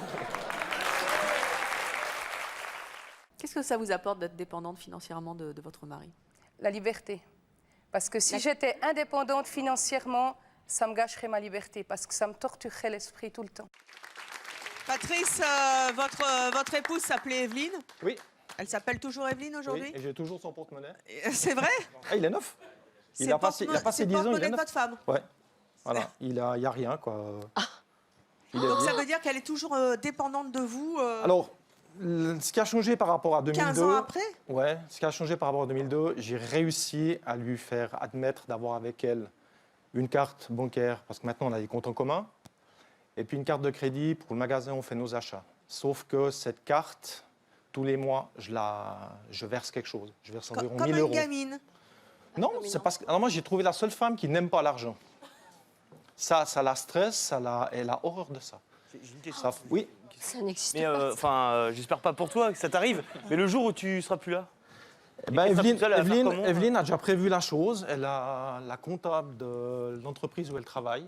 Qu'est-ce que ça vous apporte d'être dépendante financièrement de votre mari? La liberté. Parce que si j'étais indépendante financièrement, ça me gâcherait ma liberté, parce que ça me torturerait l'esprit tout le temps. Patrice, votre épouse s'appelait Evelyne? Oui. Elle s'appelle toujours Evelyne aujourd'hui? Oui, et j'ai toujours son porte-monnaie. C'est vrai? Ah, il est neuf. Il a passé 10 ans. C'est le porte-monnaie de votre femme? Ouais. Voilà, il y a rien, quoi. Donc ça veut dire qu'elle est toujours dépendante de vous Alors, ce qui a changé par rapport à 2002... 15 ans après? Ouais, ce qui a changé par rapport à 2002, j'ai réussi à lui faire admettre d'avoir avec elle une carte bancaire, parce que maintenant on a des comptes en commun, et puis une carte de crédit pour le magasin où on fait nos achats. Sauf que cette carte, tous les mois, je verse quelque chose. Je verse environ 1000 euros. Comme une gamine? Non, c'est parce que... Alors moi, j'ai trouvé la seule femme qui n'aime pas l'argent. Ça la stresse, elle a horreur de ça. J'ai une question. Oui. Ça n'existe Mais pas. j'espère pas pour toi que ça t'arrive, mais le jour où tu seras plus là. Eh ben, Evelyne comment, a déjà prévu la chose. Elle a la comptable de l'entreprise où elle travaille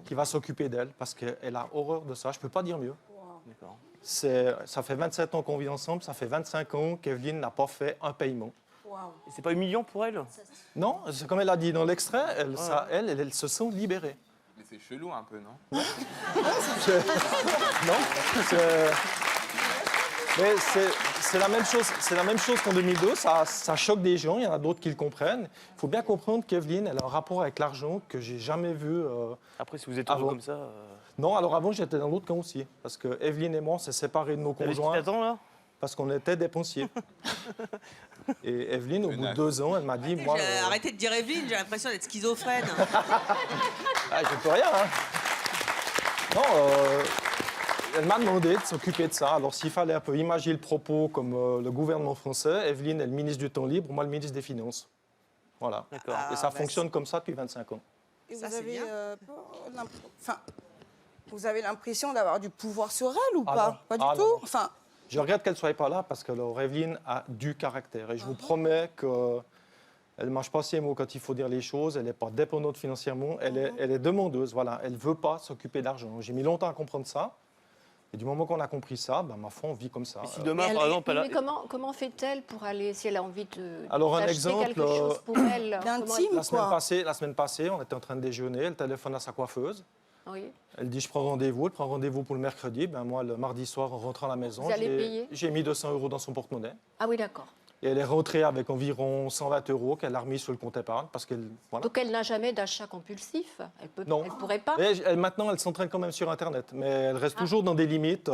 qui va s'occuper d'elle parce qu'elle a horreur de ça. Je ne peux pas dire mieux. D'accord. Ça fait 27 ans qu'on vit ensemble, ça fait 25 ans qu'Evelyne n'a pas fait un paiement. Et c'est pas humiliant pour elle? Non, c'est comme elle a dit dans l'extrait, elle se sent libérée. Mais c'est chelou un peu, non? Non, mais c'est la même chose qu'en 2002, ça choque des gens, il y en a d'autres qui le comprennent. Il faut bien comprendre qu'Evelyne, elle a un rapport avec l'argent que j'ai jamais vu Après, si vous êtes heureux avant. comme ça... Non, alors avant, j'étais dans l'autre camp aussi, parce que Evelyne et moi, on s'est séparés de nos conjoints. Là parce qu'on était dépensiers. Et Evelyne, au bout de 2 ans, elle m'a dit... moi, Arrêtez de dire Evelyne, j'ai l'impression d'être schizophrène. je peux rien, hein. Non, elle m'a demandé de s'occuper de ça. Alors, s'il fallait un peu imaginer le propos comme le gouvernement français, Evelyne est le ministre du temps libre, moi le ministre des Finances. Voilà. Et ça fonctionne comme ça depuis 25 ans. Et vous avez, vous avez l'impression d'avoir du pouvoir sur elle ou pas? Non. Pas du Non. tout. Enfin, je regrette qu'elle ne soit pas là parce que Evelyne a du caractère. Et je vous promets qu'elle ne mange pas ses mots quand il faut dire les choses. Elle n'est pas dépendante financièrement. Elle est demandeuse. Voilà. Elle ne veut pas s'occuper d'argent. J'ai mis longtemps à comprendre ça. Et du moment qu'on a compris ça, ma foi, on vit comme ça. Mais si demain, par exemple, Mais comment fait-elle pour aller, si elle a envie de Alors, un d'acheter exemple, quelque chose pour elle? la semaine passée, on était en train de déjeuner. Elle téléphone à sa coiffeuse. Oui. Elle dit, je prends rendez-vous. Elle prend rendez-vous pour le mercredi. Moi, le mardi soir, en rentrant à la maison, Vous allez payer? j'ai mis 200 euros dans son porte-monnaie. Ah oui, d'accord. Et elle est rentrée avec environ 120 euros qu'elle a remis sur le compte épargne. Parce qu'elle, voilà. Donc elle n'a jamais d'achat compulsif? Elle Non. Elle pourrait pas? Et maintenant, elle s'entraîne quand même sur Internet. Mais elle reste toujours dans des limites.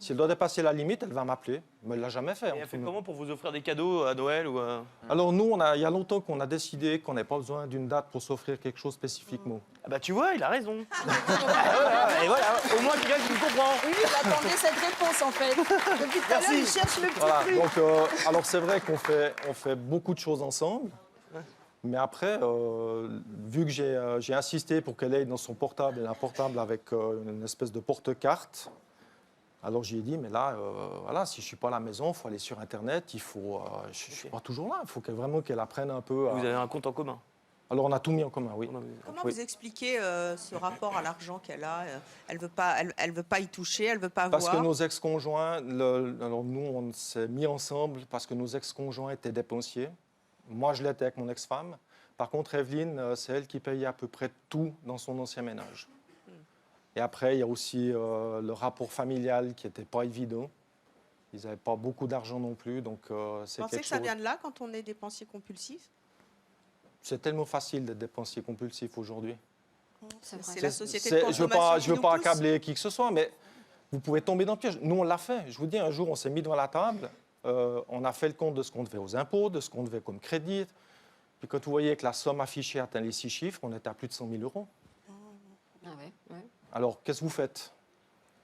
Si elle doit dépasser la limite, elle va m'appeler. Mais elle ne l'a jamais fait. Et elle fait comment pour vous offrir des cadeaux à Noël ou Alors nous, il y a longtemps qu'on a décidé qu'on n'avait pas besoin d'une date pour s'offrir quelque chose spécifiquement. Ah bah tu vois, il a raison. Et voilà, au moins quelqu'un qui me comprend. oui, j'attendais cette réponse en fait. Depuis tout à l'heure, il cherche le petit Voilà, truc. donc, alors c'est vrai qu'on fait beaucoup de choses ensemble. Mais après, vu que j'ai insisté pour qu'elle ait dans son portable, un portable avec une espèce de porte-carte, alors j'ai dit, mais là, voilà, si je ne suis pas à la maison, il faut aller sur Internet, je ne suis pas toujours là, il faut vraiment qu'elle apprenne un peu. Vous avez un compte en commun? Alors on a tout mis en commun, oui. Comment Oui. vous expliquez ce rapport à l'argent qu'elle a? Elle veut pas y toucher, elle veut pas Parce avoir. que nos ex-conjoints, alors nous, on s'est mis ensemble parce que nos ex-conjoints étaient dépensiers. Moi, je l'étais avec mon ex-femme. Par contre, Evelyne, c'est elle qui payait à peu près tout dans son ancien ménage. Et après, il y a aussi le rapport familial qui n'était pas évident. Ils n'avaient pas beaucoup d'argent non plus, donc c'est Vous pensez quelque que ça chose... vient de là quand on est dépensier compulsif? C'est tellement facile d'être dépensier compulsif aujourd'hui. C'est la société de consommation. Je ne veux pas accabler qui que ce soit, mais vous pouvez tomber dans le piège. Nous, on l'a fait. Je vous dis, un jour, on s'est mis devant la table, on a fait le compte de ce qu'on devait aux impôts, de ce qu'on devait comme crédit. Puis quand vous voyez que la somme affichée atteint les 6 chiffres, on était à plus de 100 000 euros. Ah ouais, ouais. Alors, qu'est-ce que vous faites?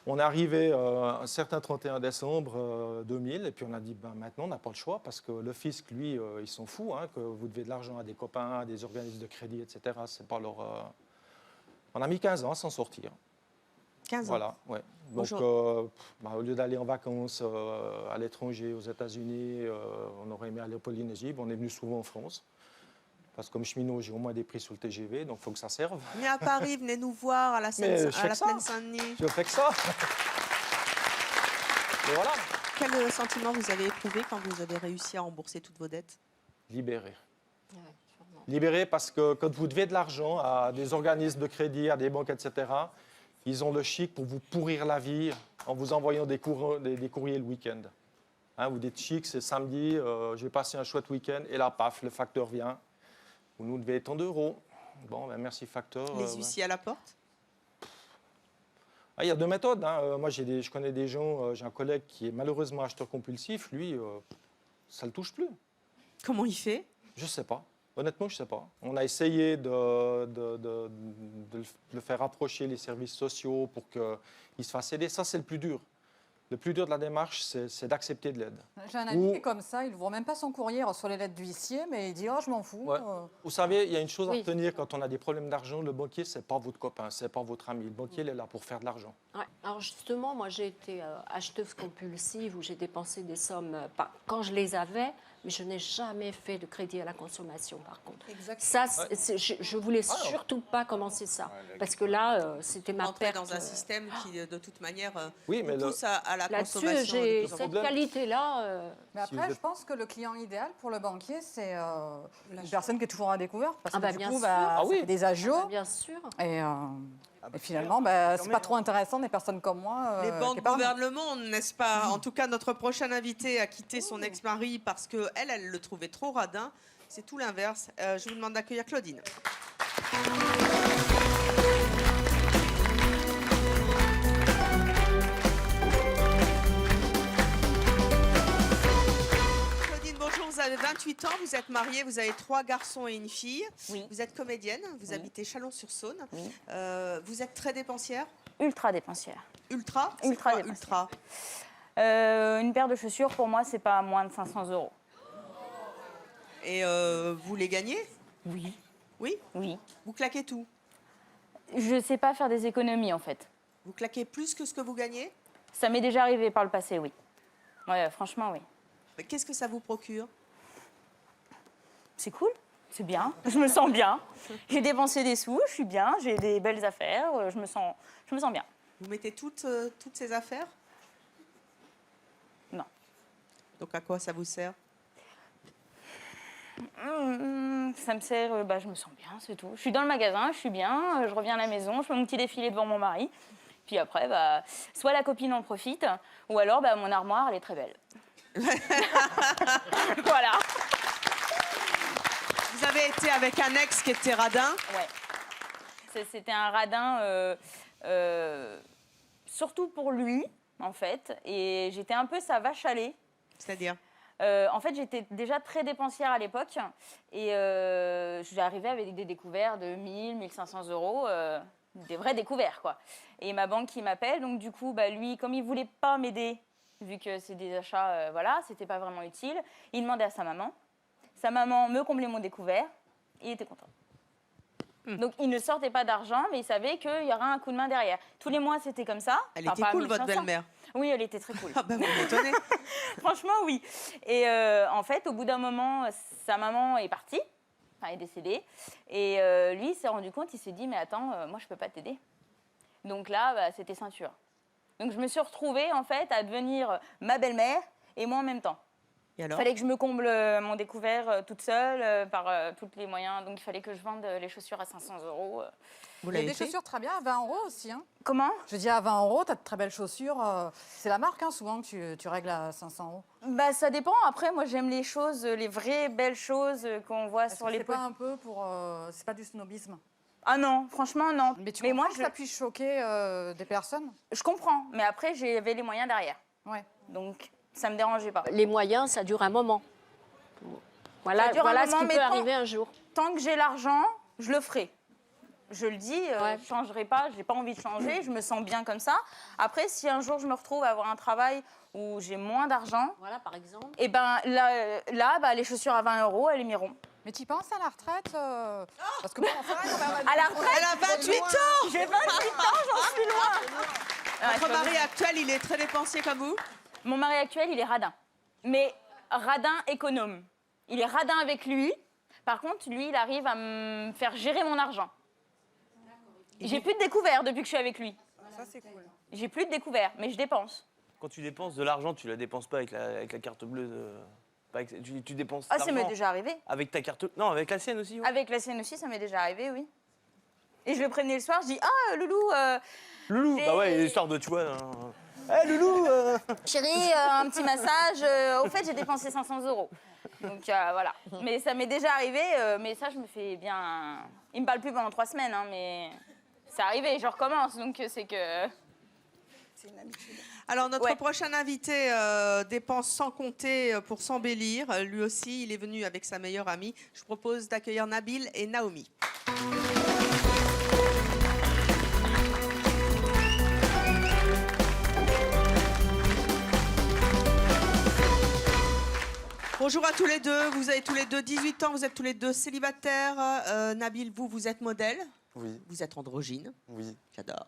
On est arrivé un certain 31 décembre 2000, et puis on a dit, maintenant, on n'a pas le choix, parce que le fisc, lui, il s'en fout, hein, que vous devez de l'argent à des copains, à des organismes de crédit, etc. C'est pas leur... On a mis 15 ans à s'en sortir. 15 ans. Voilà, ouais. Donc, au lieu d'aller en vacances à l'étranger, aux États-Unis, on aurait aimé aller en Polynésie, on est venu souvent en France. Parce que comme cheminot, j'ai au moins des prix sur le TGV, donc il faut que ça serve. Venez à Paris, venez nous voir à la Plaine Saint-Denis. Je fais que ça. Et voilà. Quel sentiment vous avez éprouvé quand vous avez réussi à rembourser toutes vos dettes? Libéré. Libéré parce que quand vous devez de l'argent à des organismes de crédit, à des banques, etc., ils ont le chic pour vous pourrir la vie en vous envoyant des courriers le week-end. Hein, vous dites chic, c'est samedi, je vais passer un chouette week-end, et là, paf, le facteur vient. Vous nous devez tant d'euros. Bon, ben merci facteur. Les huissiers à la porte? Il y a deux méthodes. Hein. Moi, je connais des gens, j'ai un collègue qui est malheureusement acheteur compulsif. Lui, ça ne le touche plus. Comment il fait? Je ne sais pas. Honnêtement, je ne sais pas. On a essayé de le faire approcher les services sociaux pour qu'il se fasse aider. Ça, c'est le plus dur. Le plus dur de la démarche, c'est d'accepter de l'aide. J'ai un ami qui est comme ça, il ne voit même pas son courrier, il reçoit les lettres d'huissier, mais il dit « Oh, je m'en fous Ouais. Vous savez, il y a une chose à Oui. retenir quand on a des problèmes d'argent, le banquier, ce n'est pas votre copain, ce n'est pas votre ami. Le banquier, il est là pour faire de l'argent. Ouais. Alors justement, moi j'ai été acheteuse compulsive où j'ai dépensé des sommes quand je les avais, mais je n'ai jamais fait de crédit à la consommation par contre. Ça, je voulais surtout pas commencer ça, parce que là, c'était ma Entrer perte. dans un système qui, de toute manière, Oui, mais pousse à la Là-dessus, consommation. j'ai cette qualité-là. Mais après, je pense que le client idéal pour le banquier, c'est une personne qui est toujours à découvert. Parce que du bien coup, sûr. ça fait des agios. Bien sûr. Et finalement, c'est pas trop intéressant des personnes comme moi. Les qui banques épargnent. gouvernent le monde, n'est-ce pas? En tout cas, notre prochaine invitée a quitté son ex-mari parce qu'elle le trouvait trop radin. C'est tout l'inverse. Je vous demande d'accueillir Claudine. Claudine, bonjour. Vous avez 28 ans, vous êtes mariée, vous avez 3 garçons et une fille. Oui. Vous êtes comédienne, vous habitez Chalon-sur-Saône. Vous êtes très dépensière? Ultra dépensière. Ultra? Ultra C'est quoi, dépensière. ultra? Une paire de chaussures, pour moi, c'est pas moins de 500 €. Et vous les gagnez? Oui. Oui? Oui. Vous claquez tout? Je sais pas faire des économies, en fait. Vous claquez plus que ce que vous gagnez? Ça m'est déjà arrivé par le passé, oui. Ouais, franchement, oui. Mais qu'est-ce que ça vous procure? C'est cool, c'est bien, je me sens bien. J'ai dépensé des sous, je suis bien, j'ai des belles affaires, je me sens bien. Vous mettez toutes ces affaires? Non. Donc à quoi ça vous sert? Ça me sert, je me sens bien, c'est tout. Je suis dans le magasin, je suis bien, je reviens à la maison, je fais mon petit défilé devant mon mari. Puis après, soit la copine en profite, ou alors mon armoire, elle est très belle. Voilà. Vous avez été avec un ex qui était radin? Ouais. C'était un radin, surtout pour lui, en fait. Et j'étais un peu sa vache à lait. C'est-à-dire? En fait, j'étais déjà très dépensière à l'époque. Et j'arrivais avec des découverts de 1000, 1500 €. Des vrais découverts, quoi. Et ma banque qui m'appelle. Donc, du coup, lui, comme il ne voulait pas m'aider, vu que c'est des achats, c'était pas vraiment utile, il demandait à sa maman. Sa maman me comblait mon découvert. Il était content. Donc, il ne sortait pas d'argent, mais il savait qu'il y aurait un coup de main derrière. Tous les mois, c'était comme ça. Elle était cool, votre belle-mère? Oui, elle était très cool. Ah ben, vous m'étonnez. Franchement, oui. Et en fait, au bout d'un moment, sa maman est partie, enfin, est décédée. Et lui, il s'est rendu compte, il s'est dit, mais attends, moi, je peux pas t'aider. Donc là, c'était ceinture. Donc, je me suis retrouvée, en fait, à devenir ma belle-mère et moi en même temps. Il fallait que je me comble mon découvert toute seule, par tous les moyens. Donc, il fallait que je vende les chaussures à 500 €. Il y a des chaussures très bien à 20 € aussi. Hein. Comment? Je dis à 20 €, tu as de très belles chaussures. C'est la marque, souvent, que tu règles à 500 €. Ça dépend. Après, moi, j'aime les choses, les vraies belles choses qu'on voit sur les C'est pas un peu pour... c'est pas du snobisme? Ah non, franchement, non. Mais tu comprends que ça puisse choquer des personnes? Je comprends, mais après, j'avais les moyens derrière. Ouais. Donc, ça me dérangeait pas. Les moyens, ça dure un moment. Voilà, Ça dure un voilà moment, ce qui mais peut arriver un jour. Tant que j'ai l'argent, je le ferai. Je le dis, je ne changerai pas, je n'ai pas envie de changer, je me sens bien comme ça. Après, si un jour je me retrouve à avoir un travail où j'ai moins d'argent, voilà, par exemple, et là, les chaussures à 20 €, elles m'iront. Mais tu penses à la retraite Parce que bon, à la retraite, elle a 28 ans. J'ai 28 ans, j'en suis loin. Votre mari actuel, il est très dépensier comme vous? Mon mari actuel, il est radin. Mais radin économe. Il est radin avec lui. Par contre, lui, il arrive à me faire gérer mon argent. J'ai plus de découvert depuis que je suis avec lui. Ça, c'est cool. J'ai plus de découvert, mais je dépense. Quand tu dépenses de l'argent, tu la dépenses pas avec la carte bleue. Tu dépenses. Ah, ça m'est l'argent déjà arrivé. Avec ta carte. Non, avec la sienne aussi. Ouais. Avec la sienne aussi, ça m'est déjà arrivé, oui. Et je le prévenais le soir, je dis ah Loulou. Loulou, bah ouais, l'histoire de tu vois. Eh Loulou. Chérie, un petit massage. Au fait, j'ai dépensé 500 €. Donc voilà. Mais ça m'est déjà arrivé. Mais ça, je me fais bien. Il me parle plus pendant 3 semaines, hein, mais c'est arrivé. Je recommence, donc c'est que. C'est une habitude. Alors, notre prochain invité dépense sans compter pour s'embellir. Lui aussi, il est venu avec sa meilleure amie. Je vous propose d'accueillir Nabil et Naomi. Bonjour à tous les deux. Vous avez tous les deux 18 ans, vous êtes tous les deux célibataires. Nabil, vous êtes modèle. Oui. Vous êtes androgyne. Oui. J'adore.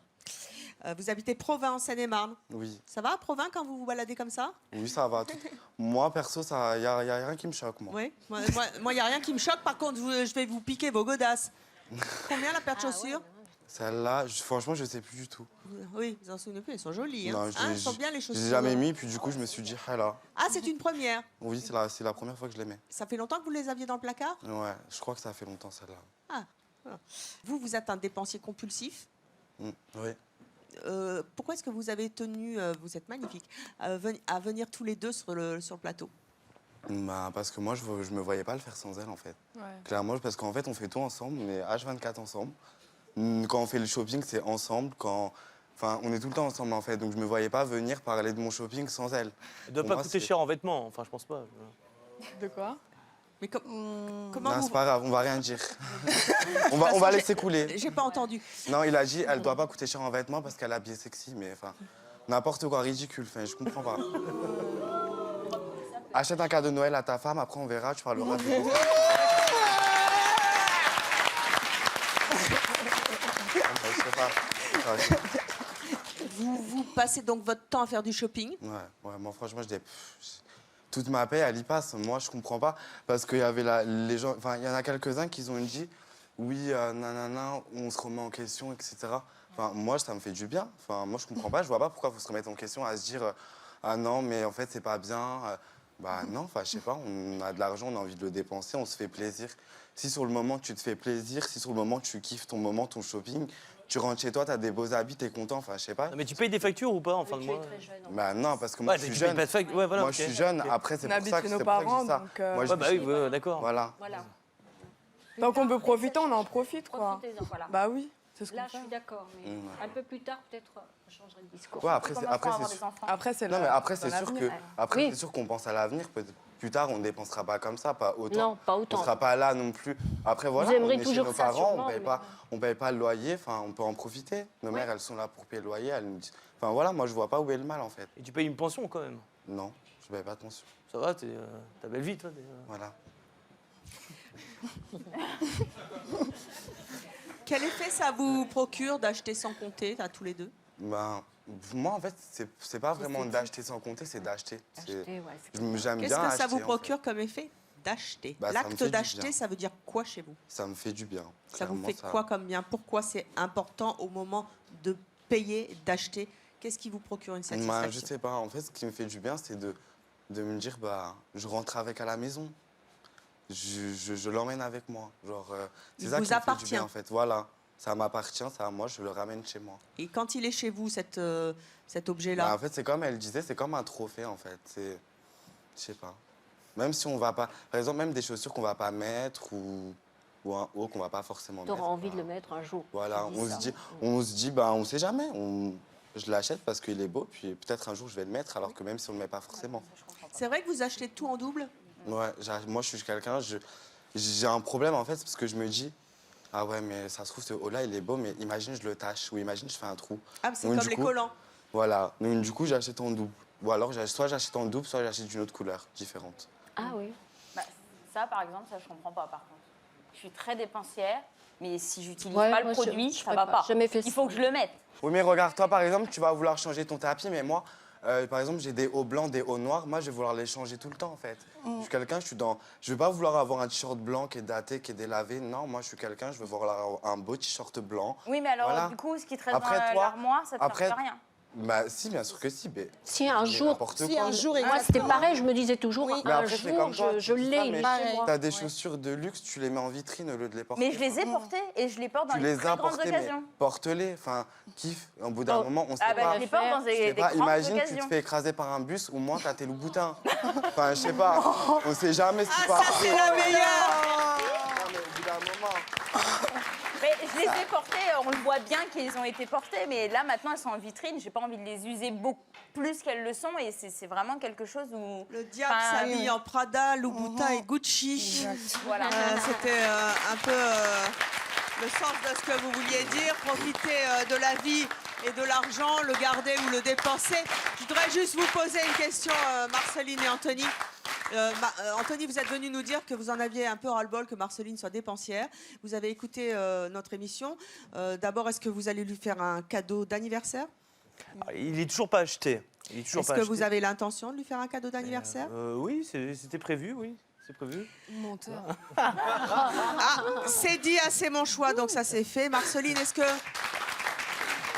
Vous habitez Provins, en Seine-et-Marne. Oui. Ça va à Provins quand vous vous baladez comme ça? Oui, ça va. Moi, perso, il n'y a rien qui me choque, moi. Oui. Moi, il n'y a rien qui me choque. Par contre, je vais vous piquer vos godasses. Combien la paire de chaussures? Celle-là, franchement, je ne sais plus du tout. Oui, vous en souvenez plus, elles sont jolies. Non, elles sont bien les chaussures. Je les ai jamais mis, puis du coup, je me suis dit, ah là. Ah, c'est une première. Oui, c'est la première fois que je les mets. Ça fait longtemps que vous les aviez dans le placard? Ouais, je crois que ça fait longtemps, celle-là. Ah. Vous êtes un dépensier compulsif. Oui. Pourquoi est-ce que vous avez tenu, vous êtes magnifique, à venir tous les deux sur le plateau? Bah, parce que moi, je me voyais pas le faire sans elle, en fait. Ouais. Clairement, parce qu'en fait, on fait tout ensemble, on est H24 ensemble. Quand on fait le shopping, c'est ensemble. Enfin, on est tout le temps ensemble, en fait. Donc, je me voyais pas venir parler de mon shopping sans elle. Elle doit pas coûter cher en vêtements. Enfin, je pense pas. De quoi? Mais comment Non, vous... c'est pas grave, on va rien dire. on va laisser couler. J'ai pas entendu. Non, il a dit, elle doit pas coûter cher en vêtements parce qu'elle est habillée sexy, mais enfin, n'importe quoi, ridicule. Enfin, je comprends pas. Achète un cadeau de Noël à ta femme, après on verra, tu parleras de Je sais pas. Vous passez donc votre temps à faire du shopping? Ouais, moi franchement, toute ma paix, elle y passe. Moi, je comprends pas. Parce qu'il y avait les gens. Enfin, il y en a quelques-uns qui ont dit oui, nanana, on se remet en question, etc. Enfin, moi, ça me fait du bien. Enfin, moi, je comprends pas. Je vois pas pourquoi il faut se remettre en question à se dire ah non, mais en fait, c'est pas bien. Bah non, enfin, je sais pas. On a de l'argent, on a envie de le dépenser, on se fait plaisir. Si sur le moment, tu te fais plaisir, si sur le moment, tu kiffes ton moment, ton shopping, tu rentres chez toi, tu as des beaux habits, tu es content, enfin, je sais pas. Mais tu payes des factures ou pas en fin de mois? Bah non, parce que moi, je suis jeune. Moi, je suis jeune. Après, c'est pour ça que je dis ça. Moi, bah oui, d'accord. Voilà. Tant qu'on peut profiter, on en profite, quoi. Profitez-en, voilà. Bah oui, c'est ce qu'on Là, fait. je suis d'accord, mais un peu plus tard, peut-être, je changerai de discours. Ouais, après, c'est sûr. Après, c'est Non, mais après, c'est sûr l'avenir. que. Après, c'est sûr qu'on pense à l'avenir. Plus tard, on ne dépensera pas comme ça, pas autant. Non, pas autant. On ne sera pas là non plus. Après, voilà, Vous on aimerez est chez toujours nos ça, parents, sûrement, on paye pas le loyer, enfin, on peut en profiter. Nos mères, elles sont là pour payer le loyer. Elles nous disent... Enfin, voilà, moi, je vois pas où est le mal, en fait. Et tu payes une pension quand même? Non, je paye pas de pension. Ça va, t'as belle vie, toi. Voilà. Quel effet ça vous procure d'acheter sans compter, à tous les deux? Ben, moi, en fait, c'est pas vraiment d'acheter sans compter, c'est d'acheter. J'aime bien Qu'est-ce que acheter, ça vous en fait. procure comme effet d'acheter? Bah, ça me fait L'acte du d'acheter, bien. ça veut dire quoi chez vous? Ça me fait du bien. Ça vous Clairement, fait quoi comme bien? Pourquoi c'est important au moment de payer, d'acheter? Qu'est-ce qui vous procure une satisfaction? Bah, je sais pas. En fait, ce qui me fait du bien, c'est de me dire, bah, je rentre avec à la maison. Je l'emmène avec moi. Genre, c'est Il ça vous qui me fait appartient. du bien, en fait. Voilà. Ça m'appartient, c'est à moi, je le ramène chez moi. Et quand il est chez vous, cet objet-là? Bah, en fait, c'est comme elle disait, c'est comme un trophée, en fait. C'est, je sais pas. Même si on va pas, par exemple, même des chaussures qu'on va pas mettre ou un haut qu'on va pas forcément Tu auras mettre. envie de le mettre un jour. Voilà, Tu dis on ça. se dit, bah, on sait jamais. Je l'achète parce qu'il est beau, puis peut-être un jour je vais le mettre, alors que même si on le met pas forcément. C'est vrai que vous achetez tout en double? Ouais, moi je suis quelqu'un, j'ai un problème en fait, parce que je me dis, ah ouais, mais ça se trouve, ce haut-là, il est beau, mais imagine, je le tâche, ou imagine, je fais un trou. Ah, c'est Donc, comme du les coup, collants. Voilà, donc du coup, j'achète en double. Ou alors, soit j'achète en double, soit j'achète d'une autre couleur, différente. Ah oui. Bah, ça, par exemple, ça, je comprends pas, par contre. Je suis très dépensière, mais si j'utilise Ouais, pas le moi, produit, je ça ferais va pas. pas. Jamais fait Il faut que je le mette. Oui, mais regarde, toi, par exemple, tu vas vouloir changer ton tapis, mais moi, par exemple, j'ai des hauts blancs, des hauts noirs. Moi, je vais vouloir les changer tout le temps, en fait. Je suis quelqu'un, je vais pas vouloir avoir un t-shirt blanc qui est daté, qui est délavé. Non, moi, je suis quelqu'un, je veux vouloir avoir un beau t-shirt blanc. Oui, mais alors, Voilà. du coup, ce qui te reste Après, dans toi, l'armoire, ça te après, sert à rien. Bah si, bien sûr que si. Mais Si un jour, n'importe quoi. moi c'était pareil, je me disais toujours, Mais un après, c'est jour comme toi, je tu dis l'ai, ça, il est mais chez moi. t'as des chaussures de luxe, tu les mets en vitrine au lieu de les porter. Mais je les ai portées et je les porte dans Tu les les très as grandes portées, mais occasions. porte-les. Enfin, kiffe. Au bout d'un moment, on sait Ah bah, pas. je les porte dans Je sais des pas, grandes imagine, tu occasions. te fais écraser par un bus, au moins t'as tes loups-boutins. Enfin, je sais pas. On sait jamais ce qui peut Ça, c'est la arriver. meilleure. Non, mais au bout d'un moment. Mais je les ai portées, on le voit bien qu'ils ont été portées, mais là maintenant elles sont en vitrine, j'ai pas envie de les user beaucoup plus qu'elles le sont et c'est vraiment quelque chose où... Le diable s'habille en Prada, Louboutin et Gucci. Voilà. C'était un peu le sens de ce que vous vouliez dire. Profiter de la vie et de l'argent, le garder ou le dépenser. Je voudrais juste vous poser une question, Marceline et Anthony. Anthony, vous êtes venu nous dire que vous en aviez un peu ras-le-bol que Marceline soit dépensière. Vous avez écouté notre émission. D'abord, est-ce que vous allez lui faire un cadeau d'anniversaire? Il n'est toujours pas acheté. Est-ce que vous avez l'intention de lui faire un cadeau d'anniversaire? Oui, c'était prévu, oui. C'est prévu. Menteur. C'est dit, c'est mon choix, donc ça c'est fait. Marceline, est-ce que,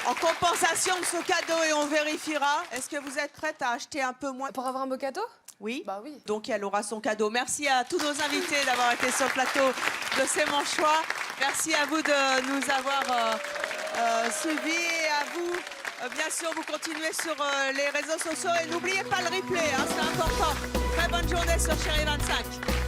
en compensation de ce cadeau, et on vérifiera, est-ce que vous êtes prête à acheter un peu moins? Pour avoir un beau cadeau? Oui. Bah oui. Donc elle aura son cadeau. Merci à tous nos invités d'avoir été sur le plateau de C'est mon choix. Merci à vous de nous avoir suivis et à vous, bien sûr, vous continuez sur les réseaux sociaux et n'oubliez pas le replay, hein, c'est important. Très bonne journée sur Chérie 25.